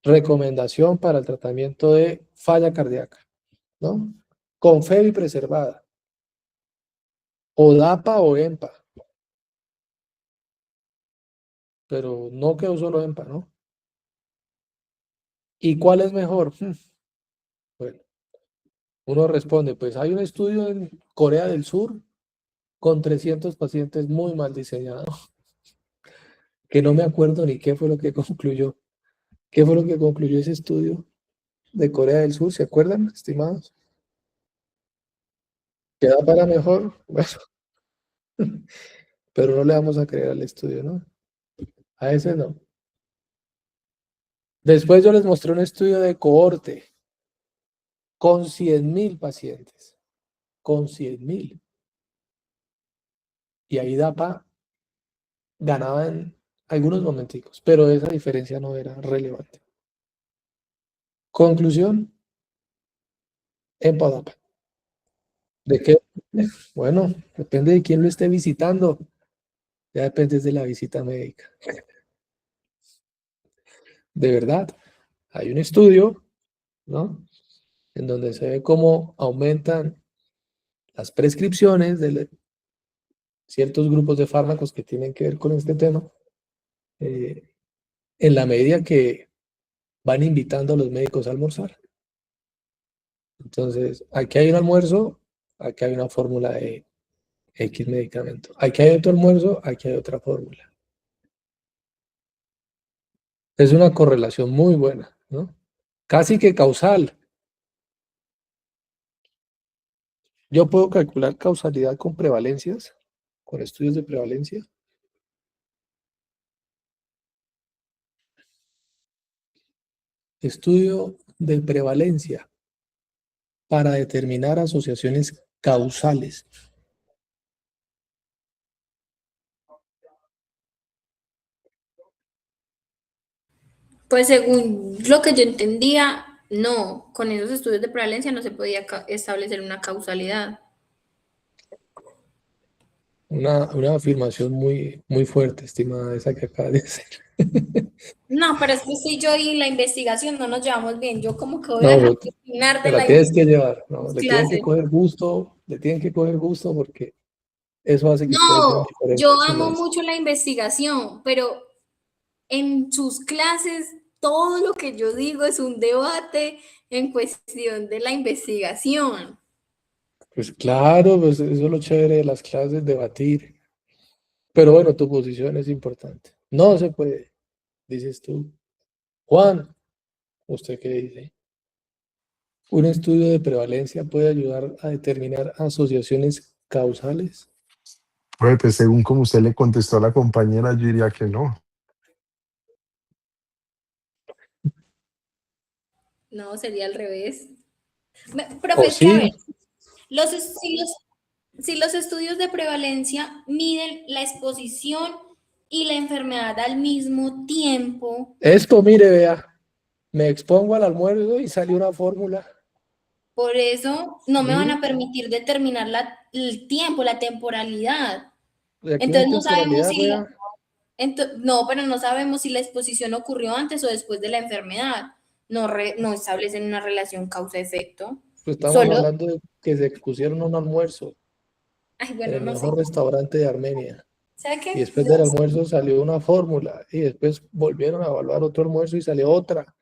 A: Recomendación para el tratamiento de falla cardíaca, ¿no? Con FEBI preservada, o DAPA o EMPA, pero no quedó solo EMPA, ¿no? ¿Y cuál es mejor? Bueno, uno responde, pues hay un estudio en Corea del Sur con 300 pacientes muy mal diseñado, que no me acuerdo ni qué fue lo que concluyó. ¿Qué fue lo que concluyó ese estudio de Corea del Sur? ¿Se acuerdan, estimados? ¿Queda para mejor? Bueno, pero no le vamos a creer al estudio, ¿no? A ese no. Después yo les mostré un estudio de cohorte con 100.000 pacientes, con 100.000. Y ahí DAPA ganaba en algunos momenticos, pero esa diferencia no era relevante. Conclusión, EMPA-DAPA. ¿De qué? Bueno, depende de quién lo esté visitando. Ya depende de la visita médica. De verdad, hay un estudio, ¿no? En donde se ve cómo aumentan las prescripciones de ciertos grupos de fármacos que tienen que ver con este tema, en la medida que van invitando a los médicos a almorzar. Entonces, aquí hay un almuerzo, aquí hay una fórmula de X medicamento. Aquí hay otro almuerzo, aquí hay otra fórmula. Es una correlación muy buena, ¿no? Casi que causal. Yo puedo calcular causalidad con prevalencias, con estudios de prevalencia. Estudio de prevalencia para determinar asociaciones causales.
B: Pues según lo que yo entendía, no, con esos estudios de prevalencia no se podía establecer una causalidad.
A: Una afirmación muy, muy fuerte, estimada, esa que acaba de hacer.
B: No, pero es que si yo y la investigación no nos llevamos bien, yo como que voy a
A: No,
B: dejar
A: pero
B: de opinar de
A: te la
B: la
A: tienes que llevar, ¿no? Le tienen que
B: clase.
A: coger gusto, le tienen que coger gusto porque eso hace que ustedes sean
B: No, yo
A: diferentes.
B: amo mucho la investigación, pero en sus clases todo lo que yo digo es un debate en cuestión de la investigación.
A: Pues claro, pues eso es lo chévere de las clases, debatir. Pero bueno, tu posición es importante. No se puede, dices tú. Juan, ¿usted qué dice? ¿Un estudio de prevalencia puede ayudar a determinar asociaciones causales?
F: Pues según como usted le contestó a la compañera, yo diría que no.
B: No, sería al revés.
A: ¿O
B: Profe, es que a ver,
A: sí?
B: los, es- si los, si los estudios de prevalencia miden la exposición y la enfermedad al mismo tiempo,
A: Esto, mire, vea, me expongo al almuerzo y salió una fórmula.
B: por eso no me van
A: ¿Sí?
B: a permitir determinar el tiempo, la temporalidad.
A: Y aquí no hay
B: Entonces no sabemos
A: temporalidad,
B: si
A: vea.
B: no, pero no sabemos si la exposición ocurrió antes o después de la enfermedad. No establecen una relación causa-efecto.
A: Pues estamos
B: Solo,
A: hablando de que se expusieron a un almuerzo
B: ay,
A: en
B: bueno,
A: el
B: no sé.
A: mejor restaurante de Armenia.
B: ¿Sabe
A: Y
B: qué?
A: después del almuerzo salió una fórmula. Y después volvieron a evaluar otro almuerzo y salió otra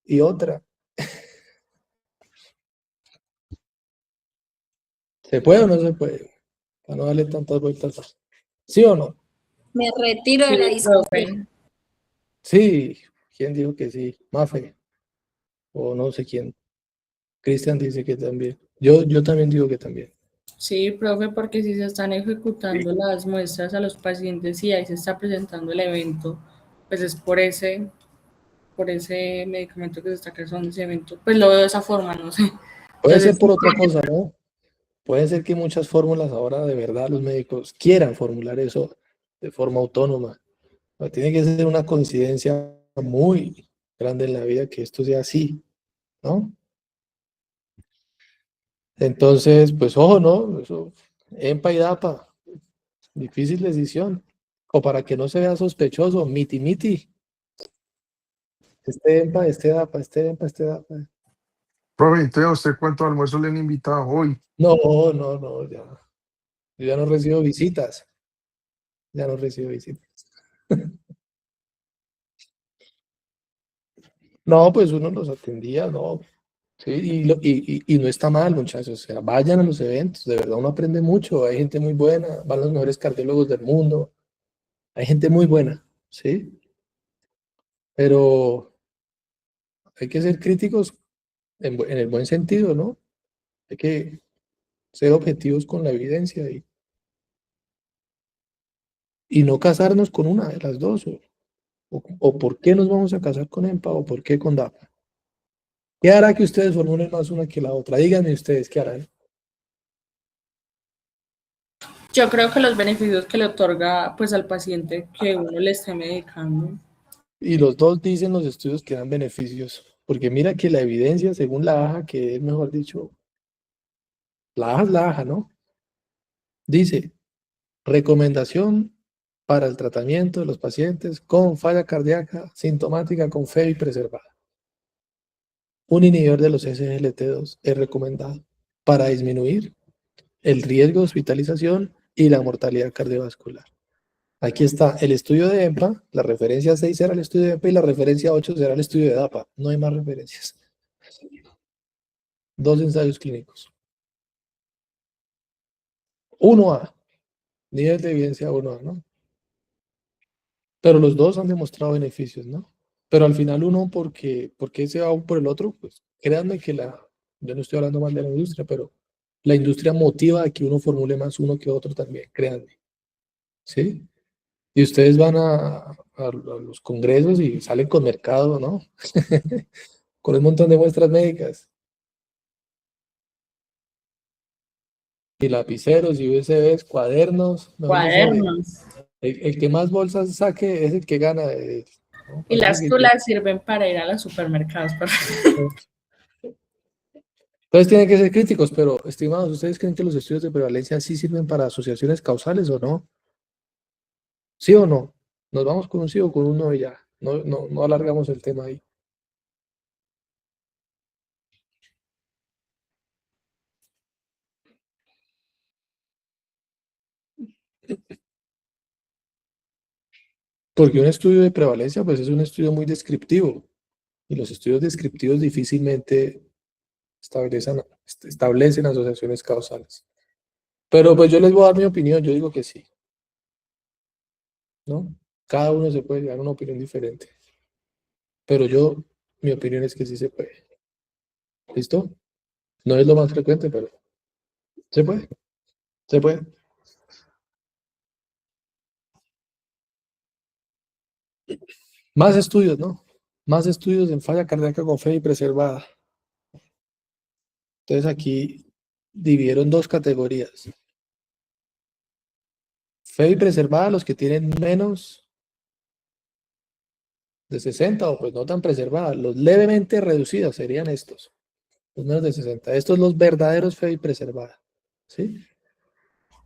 A: y otra. ¿Se puede o no se puede? Para no darle tantas vueltas más. ¿Sí o no?
B: Me retiro de
E: Sí,
B: la discusión.
E: profe.
A: Sí. ¿Quién dijo que sí? Mafe. O no sé quién. Cristian dice que también. Yo también digo que también.
E: Sí, profe, porque si se están ejecutando las muestras a los pacientes y ahí se está presentando el evento, pues es por ese medicamento que se está causando ese evento. Pues lo veo de esa forma, no sé.
A: Puede ser
E: Entonces,
A: por otra cosa, ¿no? Puede ser que muchas fórmulas ahora de verdad los médicos quieran formular eso de forma autónoma. Pero tiene que ser una coincidencia muy grande en la vida que esto sea así, ¿no? Entonces, pues ojo, ¿no? Eso, EMPA y DAPA, difícil decisión. O para que no se vea sospechoso, miti miti. Este EMPA, este DAPA, este EMPA, este DAPA.
F: Profe, entonces, ¿a usted cuántos almuerzos le han invitado hoy?
A: No, no, no, ya. Yo ya no recibo visitas. Ya no recibo visitas. No, pues uno los atendía, ¿no? Sí, y no está mal, muchachos. O sea, vayan a los eventos. De verdad, uno aprende mucho. Hay gente muy buena. Van los mejores cardiólogos del mundo. Hay gente muy buena, ¿sí? Pero hay que ser críticos en el buen sentido, ¿no? Hay que ser objetivos con la evidencia y no casarnos con una de las dos. O por qué nos vamos a casar con EMPA o por qué con DAPA. ¿Qué hará que ustedes formulen más una que la otra? Díganme ustedes qué harán.
E: yo creo que los beneficios que le otorga pues al paciente que uno le esté medicando.
A: Y los dos dicen los estudios que dan beneficios. Porque mira que la evidencia, según la AJA, que es mejor dicho, la AJA es la AJA, ¿no? Dice, recomendación para el tratamiento de los pacientes con falla cardíaca sintomática con FEBI preservada. Un inhibidor de los SGLT2 es recomendado para disminuir el riesgo de hospitalización y la mortalidad cardiovascular. Aquí está el estudio de EMPA, la referencia 6 será el estudio de EMPA y la referencia 8 será el estudio de DAPA. No hay más referencias. Dos ensayos clínicos. 1A, nivel de evidencia 1A, ¿no? Pero los dos han demostrado beneficios, ¿no? Pero al final uno, ¿por qué se va por el otro? Pues créanme que yo no estoy hablando mal de la industria, pero la industria motiva a que uno formule más uno que otro también, créanme, ¿sí? Y ustedes van a los congresos y salen con mercado, ¿no? Con un montón de muestras médicas y lapiceros y USBs, cuadernos, mejor dicho,
E: Cuadernos.
A: el que más bolsas saque es el que gana. ¿No?
E: Y
A: Parece
E: las
A: que
E: tulas sirven para ir a los supermercados.
A: entonces tienen que ser críticos, pero estimados, ¿ustedes creen que los estudios de prevalencia sí sirven para asociaciones causales o no? ¿Sí o no? Nos vamos con un sí o con un no y ya. No, no, no alargamos el tema ahí. Porque un estudio de prevalencia, pues es un estudio muy descriptivo. Y los estudios descriptivos difícilmente establecen asociaciones causales. Pero pues yo les voy a dar mi opinión, yo digo que sí, ¿no? Cada uno se puede dar una opinión diferente. Pero mi opinión es que sí se puede. ¿Listo? No es lo más frecuente, pero se puede. Se puede. Más estudios, ¿no? Más estudios en falla cardíaca con fe y preservada. Entonces aquí dividieron dos categorías. Fe y preservada, los que tienen menos de 60 o pues no tan preservadas. Los levemente reducidas serían estos. Los menos de 60. Estos los verdaderos fe y preservada. ¿Sí?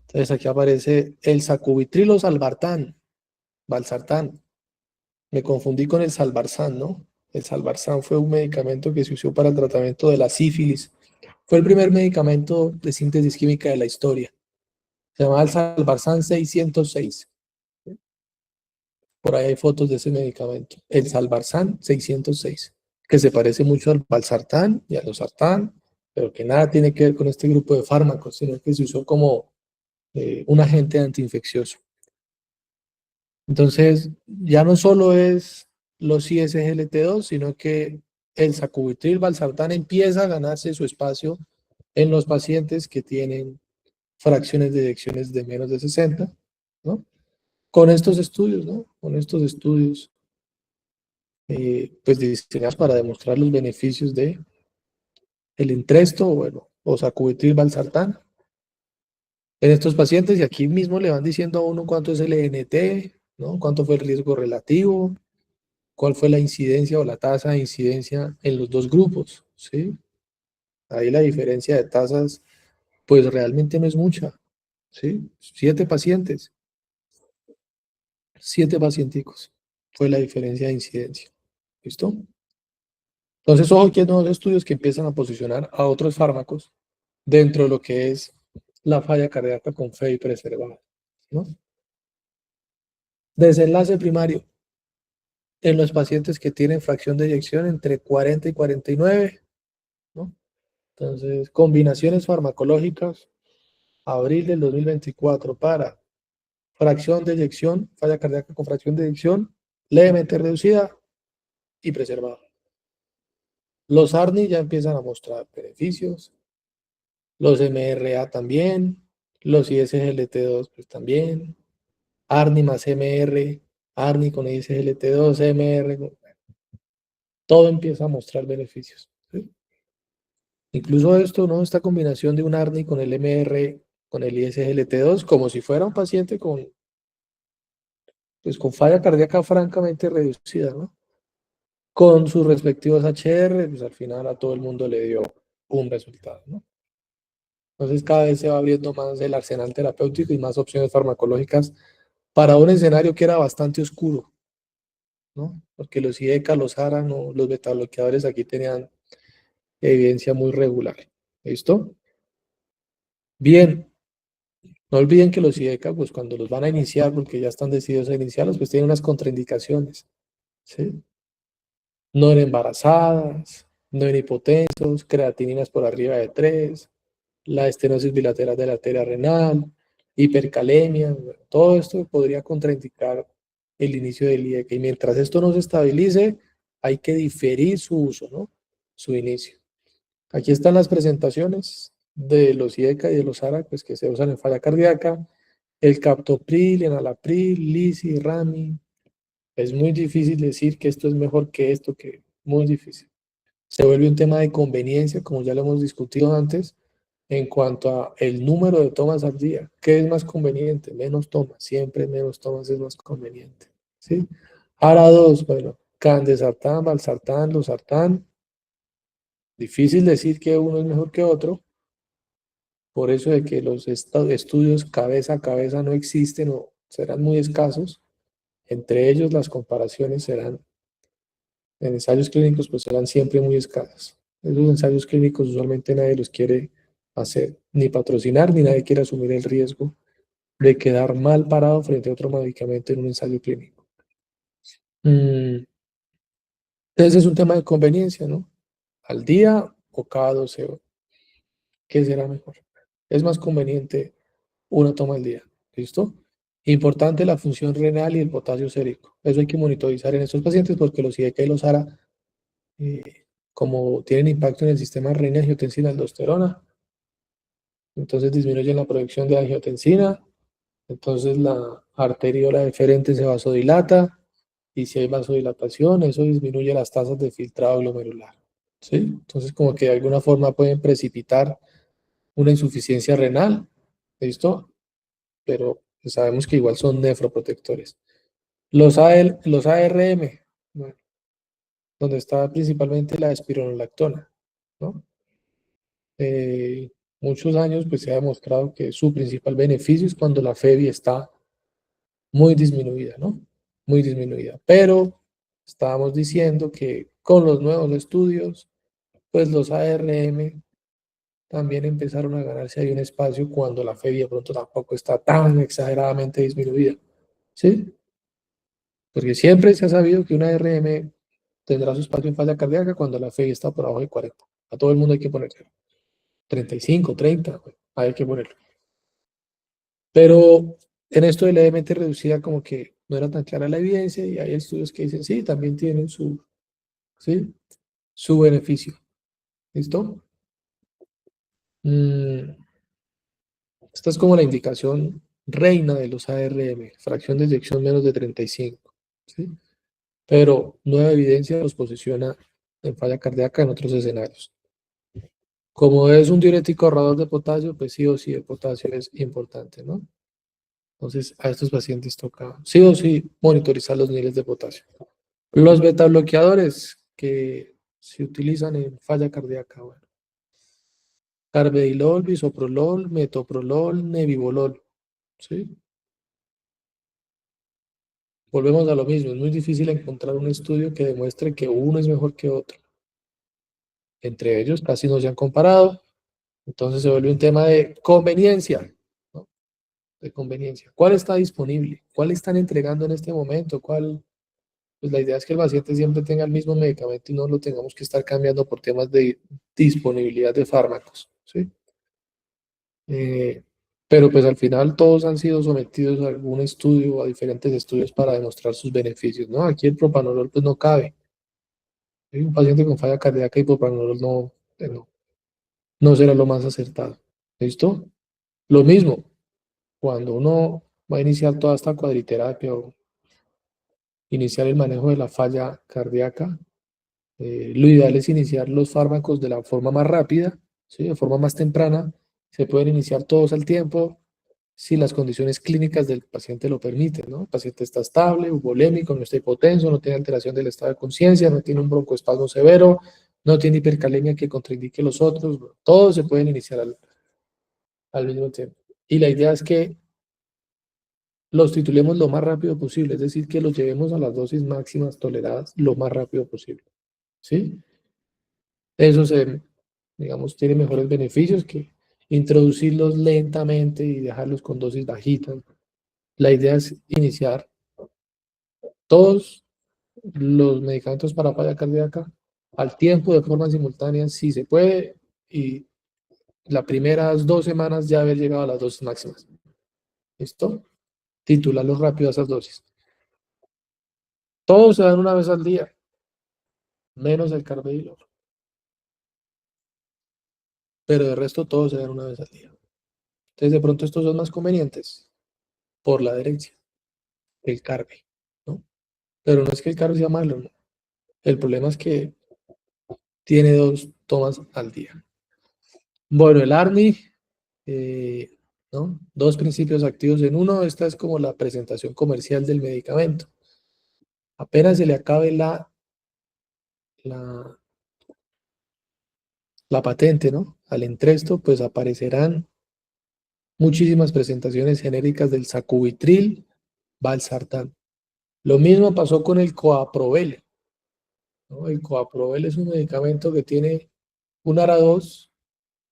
A: Entonces aquí aparece el sacubitril o salvartán, valsartán. Me confundí con el salvarsan, ¿no? El salvarsan fue un medicamento que se usó para el tratamiento de la sífilis. Fue el primer medicamento de síntesis química de la historia. Se llamaba el salvarsan 606. Por ahí hay fotos de ese medicamento. El salvarsan 606, que se parece mucho al valsartán y al losartán, pero que nada tiene que ver con este grupo de fármacos, sino que se usó como un agente antiinfeccioso. Entonces, ya no solo es los ISGLT2, sino que el sacubitril valsartán empieza a ganarse su espacio en los pacientes que tienen fracciones de eyecciones de menos de 60, ¿no? Con estos estudios, ¿no? Con estos estudios, pues diseñados para demostrar los beneficios de el Entresto, bueno, o sacubitril valsartán en estos pacientes, y aquí mismo le van diciendo a uno cuánto es el ENT, ¿no? Cuánto fue el riesgo relativo, cuál fue la incidencia o la tasa de incidencia en los dos grupos, ¿sí? Ahí la diferencia de tasas, pues realmente no es mucha, ¿sí? 7 pacientes, 7 pacienticos fue la diferencia de incidencia, ¿listo? Entonces, ojo, que hay nuevos estudios que empiezan a posicionar a otros fármacos dentro de lo que es la falla cardíaca con fe y preservada, ¿no? Desenlace primario en los pacientes que tienen fracción de eyección entre 40 y 49, ¿no? Entonces, combinaciones farmacológicas, abril del 2024 para fracción de eyección, falla cardíaca con fracción de eyección, levemente reducida y preservada. Los ARNI ya empiezan a mostrar beneficios, los MRA también, los ISGLT2 pues también, ARNI más MR, ARNI con ISGLT2, MR, todo empieza a mostrar beneficios, ¿sí? Incluso esto, ¿no? Esta combinación de un ARNI con el MR, con el ISGLT2, como si fuera un paciente pues con falla cardíaca francamente reducida, ¿no? Con sus respectivos HR, pues al final a todo el mundo le dio un resultado, ¿no? Entonces cada vez se va abriendo más el arsenal terapéutico y más opciones farmacológicas para un escenario que era bastante oscuro, ¿no? Porque los IECA, los ARA, no, los betabloqueadores aquí tenían evidencia muy regular. ¿Listo? Bien, no olviden que los IECA, pues cuando los van a iniciar, porque ya están decididos a iniciarlos, pues tienen unas contraindicaciones, ¿sí? No en embarazadas, no en hipotensos, creatininas por arriba de 3, la estenosis bilateral de la arteria renal, hipercalemia, todo esto podría contraindicar el inicio del IECA. Y mientras esto no se estabilice, hay que diferir su uso, ¿no? Su inicio. Aquí están las presentaciones de los IECA y de los ARA, pues que se usan en falla cardíaca, el captopril, enalapril, lisi, rami. Es muy difícil decir que esto es mejor que esto, que muy difícil. Se vuelve un tema de conveniencia, como ya lo hemos discutido antes, en cuanto a el número de tomas al día. ¿Qué es más conveniente? Menos tomas, siempre menos tomas es más conveniente, ¿sí? ARA 2, bueno, candesartán, valsartán, losartán. Difícil decir que uno es mejor que otro, por eso de que los estudios cabeza a cabeza no existen o serán muy escasos. Entre ellos las comparaciones serán, en ensayos clínicos, pues serán siempre muy escasas. Esos ensayos clínicos usualmente nadie los quiere hacer, ni patrocinar, ni nadie quiere asumir el riesgo de quedar mal parado frente a otro medicamento en un ensayo clínico. Entonces es un tema de conveniencia, ¿no? Al día, o cada 12 horas. ¿Qué será mejor? Es más conveniente una toma al día. ¿Listo? Importante la función renal y el potasio sérico. Eso hay que monitorizar en estos pacientes porque los IDK y los ARA, como tienen impacto en el sistema renina, angiotensina, aldosterona, entonces disminuyen la producción de angiotensina, entonces la arteriola deferente se vasodilata, y si hay vasodilatación, eso disminuye las tasas de filtrado glomerular. ¿Sí? Entonces, como que de alguna forma pueden precipitar una insuficiencia renal, ¿listo? Pero pues, sabemos que igual son nefroprotectores. Los ARM, bueno, donde está principalmente la espironolactona, ¿no? Muchos años pues se ha demostrado que su principal beneficio es cuando la FEBI está muy disminuida, ¿no? Muy disminuida. Pero estábamos diciendo que con los nuevos estudios, pues los ARM también empezaron a ganarse ahí un espacio cuando la FEBI de pronto tampoco está tan exageradamente disminuida, ¿sí? Porque siempre se ha sabido que una ARM tendrá su espacio en falla cardíaca cuando la FEBI está por abajo de 40. A todo el mundo hay que ponerlo. 35, 30, bueno, hay que ponerlo. Pero en esto de la EMT reducida como que no era tan clara la evidencia y hay estudios que dicen, sí, también tienen ¿sí? Su beneficio. ¿Listo? Esta es como la indicación reina de los ARM, fracción de eyección menos de 35. ¿Sí? Pero nueva evidencia los posiciona en falla cardíaca en otros escenarios. Como es un diurético ahorrador de potasio, pues sí o sí el potasio es importante, ¿no? Entonces a estos pacientes toca sí o sí monitorizar los niveles de potasio. Los beta bloqueadores que se utilizan en falla cardíaca, bueno. Carvedilol, bisoprolol, metoprolol, nebivolol, ¿sí? Volvemos a lo mismo, es muy difícil encontrar un estudio que demuestre que uno es mejor que otro. Entre ellos casi no se han comparado, entonces se vuelve un tema de conveniencia, ¿no? De conveniencia. ¿Cuál está disponible? ¿Cuál están entregando en este momento? ¿Cuál? Pues la idea es que el paciente siempre tenga el mismo medicamento y no lo tengamos que estar cambiando por temas de disponibilidad de fármacos, ¿sí? Pero pues al final todos han sido sometidos a algún estudio, a diferentes estudios para demostrar sus beneficios, ¿no? Aquí el propanolol pues no cabe. Hay un paciente con falla cardíaca y propanolol no será lo más acertado. ¿Listo? Lo mismo, cuando uno va a iniciar toda esta cuadriterapia o iniciar el manejo de la falla cardíaca, lo ideal es iniciar los fármacos de la forma más rápida, ¿sí? De forma más temprana. Se pueden iniciar todos al tiempo si las condiciones clínicas del paciente lo permiten, ¿no? El paciente está estable, eubolémico, no está hipotenso, no tiene alteración del estado de conciencia, no tiene un broncoespasmo severo, no tiene hipercalemia que contraindique los otros. Todos se pueden iniciar al mismo tiempo. Y la idea es que los titulemos lo más rápido posible, es decir, que los llevemos a las dosis máximas toleradas lo más rápido posible, ¿sí? Eso digamos, tiene mejores beneficios que introducirlos lentamente y dejarlos con dosis bajitas. La idea es iniciar todos los medicamentos para falla cardíaca al tiempo, de forma simultánea, si se puede, y las primeras 2 semanas ya haber llegado a las dosis máximas. ¿Listo? Titularlos rápido a esas dosis. Todos se dan una vez al día, menos el carvedilol. Pero de resto todos se dan una vez al día. Entonces de pronto estos son más convenientes por la adherencia, el carbe, ¿no? Pero no es que el carbe sea malo, ¿no? El problema es que tiene 2 tomas al día. Bueno, el ARNI, ¿no? 2 principios activos en uno. Esta es como la presentación comercial del medicamento. Apenas se le acabe la patente, ¿no? Al Entresto, pues aparecerán muchísimas presentaciones genéricas del sacubitril, valsartán. Lo mismo pasó con el coaprovel, ¿no? El coaprovel es un medicamento que tiene un ARA2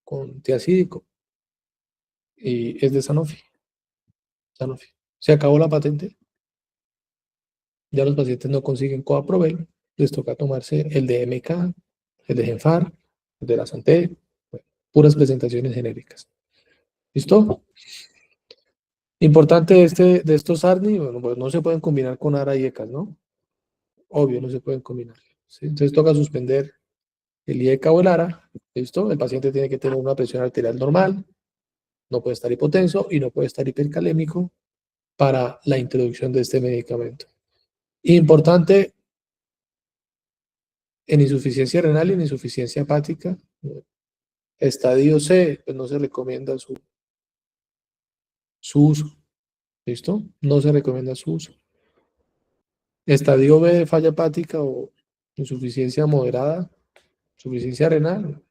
A: con tiacídico y es de Sanofi. Sanofi. Se acabó la patente. Ya los pacientes no consiguen coaprovel, les toca tomarse el de MK, el de Genfar, de la Santé, bueno, puras presentaciones genéricas. ¿Listo? Importante de estos ARNI, bueno, pues no se pueden combinar con ARA y ECAS, ¿no? Obvio, no se pueden combinar. ¿Sí? Entonces toca suspender el IECA o el ARA, ¿listo? El paciente tiene que tener una presión arterial normal, no puede estar hipotenso y no puede estar hipercalémico para la introducción de este medicamento. Importante, en insuficiencia renal y en insuficiencia hepática, estadio C, pues no se recomienda su uso, ¿listo? No se recomienda su uso. Estadio B de falla hepática o insuficiencia moderada, insuficiencia renal,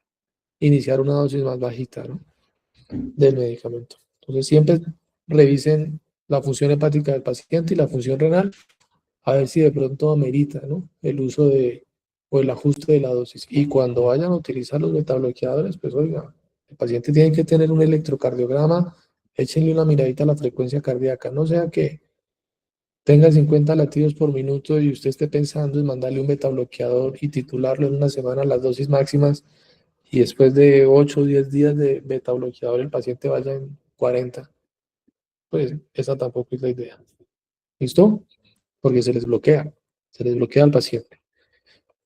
A: iniciar una dosis más bajita, ¿no? Del medicamento. Entonces siempre revisen la función hepática del paciente y la función renal, a ver si de pronto amerita, ¿no? El uso o el ajuste de la dosis. Y cuando vayan a utilizar los betabloqueadores, pues oiga, el paciente tiene que tener un electrocardiograma, échenle una miradita a la frecuencia cardíaca, no sea que tenga 50 latidos por minuto y usted esté pensando en mandarle un betabloqueador y titularlo en una semana a las dosis máximas y después de 8 o 10 días de betabloqueador el paciente vaya en 40. Pues esa tampoco es la idea. ¿Listo? Porque se les bloquea al paciente.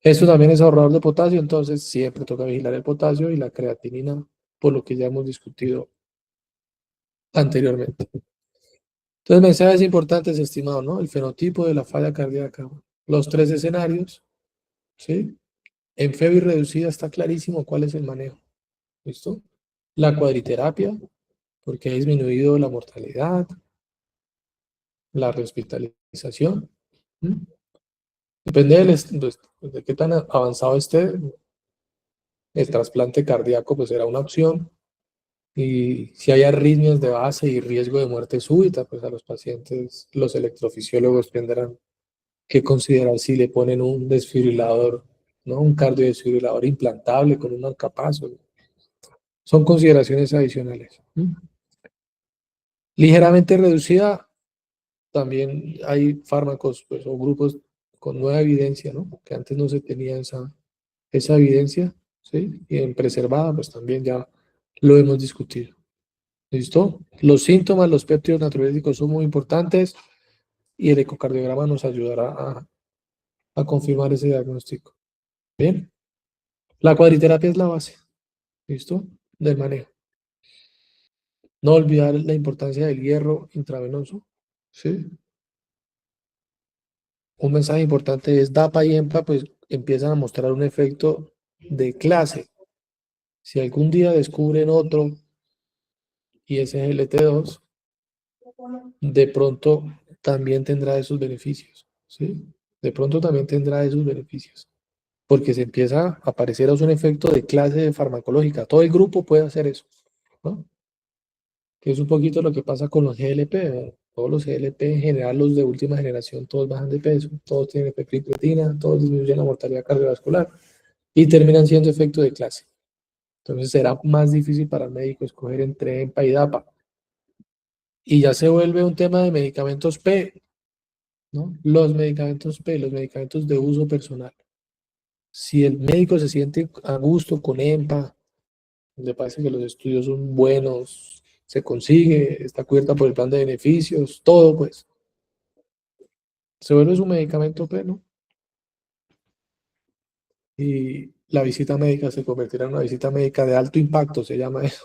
A: Esto también es ahorrador de potasio, entonces siempre toca vigilar el potasio y la creatinina, por lo que ya hemos discutido anteriormente. Entonces, mensajes importantes, estimado, ¿no? El fenotipo de la falla cardíaca, los 3 escenarios, ¿sí? En FEBI reducida está clarísimo cuál es el manejo, ¿listo? La cuadriterapia, porque ha disminuido la mortalidad, la rehospitalización. Depende de qué tan avanzado esté, el trasplante cardíaco pues será una opción. Y si hay arritmias de base y riesgo de muerte súbita, pues a los pacientes, los electrofisiólogos tendrán que considerar si le ponen un desfibrilador, ¿no? Un cardiodesfibrilador implantable con un marcapaso. Son consideraciones adicionales. Ligeramente reducida, también hay fármacos pues, o grupos con nueva evidencia, ¿no? Que antes no se tenía esa evidencia, ¿sí? Y en preservada, pues también ya lo hemos discutido. ¿Listo? Los síntomas, los péptidos natriuréticos son muy importantes y el ecocardiograma nos ayudará a confirmar ese diagnóstico. Bien. La cuadriterapia es la base, ¿listo? Del manejo. No olvidar la importancia del hierro intravenoso, ¿sí? Un mensaje importante es DAPA y EMPA, pues empiezan a mostrar un efecto de clase. Si algún día descubren otro y ese es el LT2, de pronto también tendrá esos beneficios, ¿sí? De pronto también tendrá esos beneficios, porque se empieza a aparecer un efecto de clase farmacológica. Todo el grupo puede hacer eso, ¿no? Que es un poquito lo que pasa con los GLP, ¿no? Todos los GLP, en general los de última generación, todos bajan de peso, todos tienen epecretina, todos disminuyen la mortalidad cardiovascular y terminan siendo efecto de clase. Entonces será más difícil para el médico escoger entre EMPA y DAPA. Y ya se vuelve un tema de medicamentos P, ¿no? Los medicamentos P, los medicamentos de uso personal. Si el médico se siente a gusto con EMPA, le parece que los estudios son buenos, se consigue, está cubierta por el plan de beneficios, todo pues. Se vuelve su medicamento P, ¿no? Y la visita médica se convertirá en una visita médica de alto impacto, se llama eso.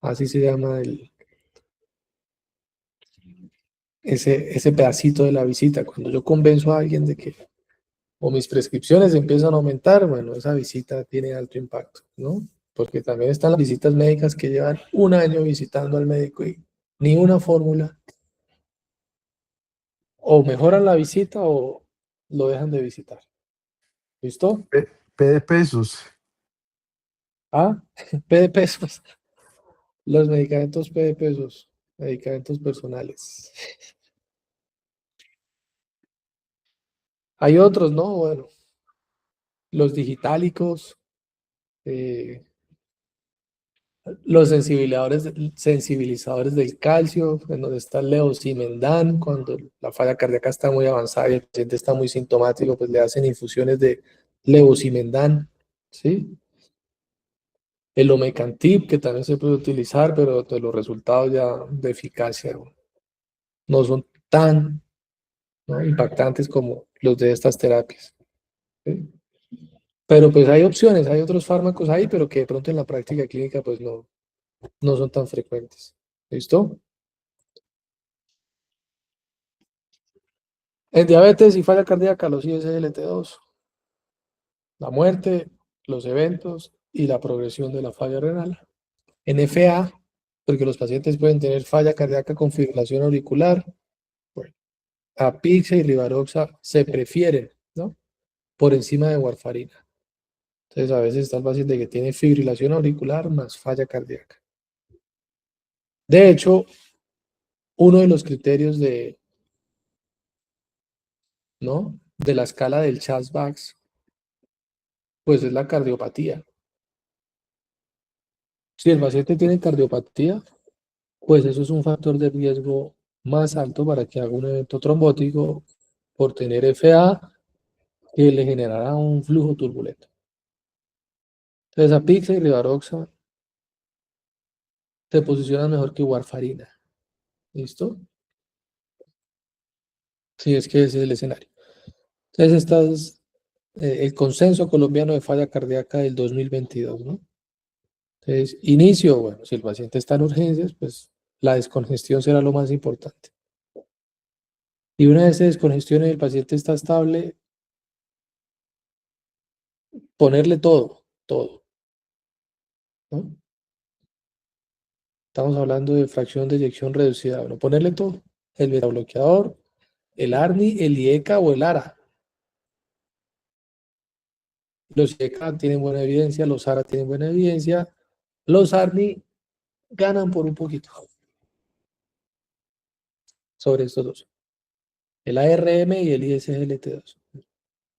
A: Así se llama ese pedacito de la visita. Cuando yo convenzo a alguien de que o mis prescripciones empiezan a aumentar, bueno, esa visita tiene alto impacto, ¿no? Porque también están las visitas médicas que llevan un año visitando al médico y ni una fórmula. O mejoran la visita o lo dejan de visitar. ¿Listo?
F: P de pesos.
A: Ah, P de pesos. Los medicamentos P de pesos. Medicamentos personales. Hay otros, ¿no? Bueno, los digitálicos, los sensibilizadores del calcio, en donde está el levosimendan, cuando la falla cardíaca está muy avanzada y el paciente está muy sintomático, pues le hacen infusiones de levosimendan, ¿sí? El omecantib, que también se puede utilizar, pero pues, los resultados ya de eficacia no son tan, ¿no?, impactantes como los de estas terapias, ¿sí? Pero pues hay opciones, hay otros fármacos ahí, pero que de pronto en la práctica clínica pues no son tan frecuentes. ¿Listo? En diabetes y falla cardíaca, los ISGLT2, la muerte, los eventos y la progresión de la falla renal. En FA, porque los pacientes pueden tener falla cardíaca con fibrilación auricular, bueno, Apixia y Rivaroxa se prefieren, ¿no?, por encima de warfarina. Entonces, a veces está el paciente que tiene fibrilación auricular más falla cardíaca. De hecho, uno de los criterios ¿no?, de la escala del CHA2-VAX, pues es la cardiopatía. Si el paciente tiene cardiopatía, pues eso es un factor de riesgo más alto para que haga un evento trombótico por tener FA, que le generará un flujo turbulento. Entonces, Apixia y Rivaroxa se posicionan mejor que warfarina. ¿Listo? Sí, es que ese es el escenario. Entonces, este es el consenso colombiano de falla cardíaca del 2022, ¿no? Entonces, inicio, bueno, si el paciente está en urgencias, pues la descongestión será lo más importante. Y una vez se descongestione y el paciente está estable, ponerle todo, ¿no? Estamos hablando de fracción de eyección reducida. Bueno, ponerle todo. El beta bloqueador, el ARNI, el IECA o el ARA. Los IECA tienen buena evidencia, los ARA tienen buena evidencia. Los ARNI ganan por un poquito sobre estos dos. El ARM y el ISGLT2.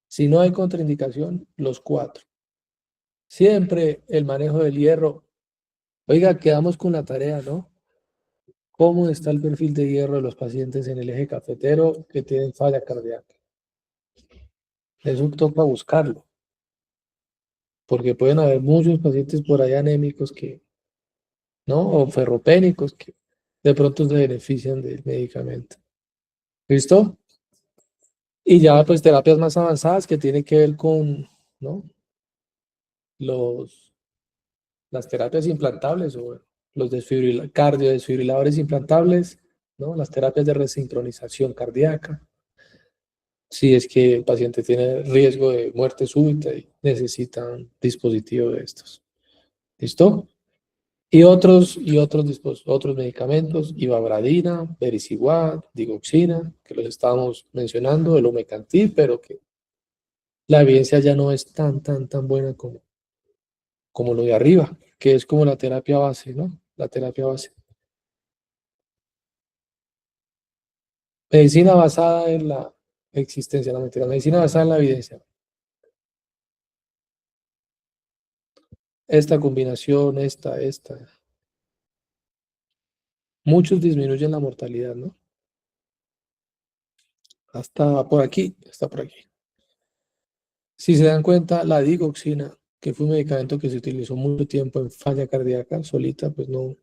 A: Si no hay contraindicación, los 4. Siempre el manejo del hierro. Oiga, quedamos con la tarea, ¿no? ¿Cómo está el perfil de hierro de los pacientes en el eje cafetero que tienen falla cardíaca? Eso toca buscarlo, porque pueden haber muchos pacientes por ahí anémicos que, ¿no?, o ferropénicos que de pronto se benefician del medicamento. ¿Listo? Y ya pues terapias más avanzadas que tienen que ver con, ¿no?, las terapias implantables o los cardiodesfibriladores implantables, ¿no?, las terapias de resincronización cardíaca, si es que el paciente tiene riesgo de muerte súbita y necesita un dispositivo de estos. ¿Listo? Y otros medicamentos, ivabradina, vericiguat, digoxina, que los estábamos mencionando, el omecantib, pero que la evidencia ya no es tan buena como lo de arriba, que es como la terapia base, ¿no? La terapia base. Medicina basada en la existencia, no mentira, medicina basada en la evidencia. Esta combinación, esta. Muchos disminuyen la mortalidad, ¿no? Hasta por aquí, está por aquí. Si se dan cuenta, la digoxina, que fue un medicamento que se utilizó mucho tiempo en falla cardíaca solita, pues no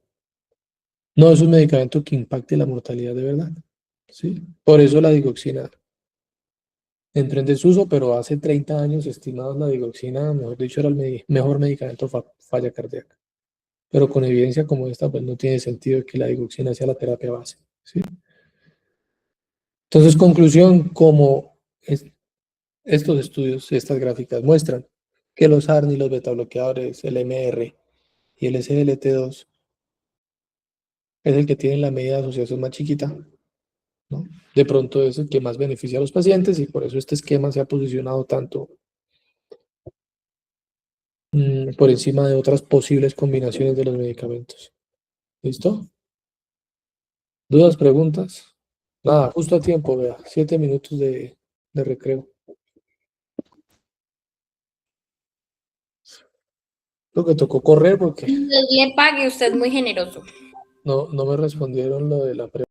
A: es un medicamento que impacte la mortalidad de verdad, ¿sí? Por eso la digoxina entró en desuso, pero hace 30 años estimados la digoxina, mejor dicho, era el mejor medicamento falla cardíaca. Pero con evidencia como esta, pues no tiene sentido que la digoxina sea la terapia base, ¿sí? Entonces, conclusión, como estos estudios, estas gráficas muestran que los ARNI, los betabloqueadores, el MR y el SGLT2 es el que tiene la medida de asociación más chiquita, ¿no? De pronto es el que más beneficia a los pacientes y por eso este esquema se ha posicionado tanto por encima de otras posibles combinaciones de los medicamentos. ¿Listo? ¿Dudas, preguntas? Nada, justo a tiempo, vea, 7 minutos de recreo. Lo que tocó correr porque
B: Le pague, usted es muy generoso.
A: no me respondieron lo de la pregunta.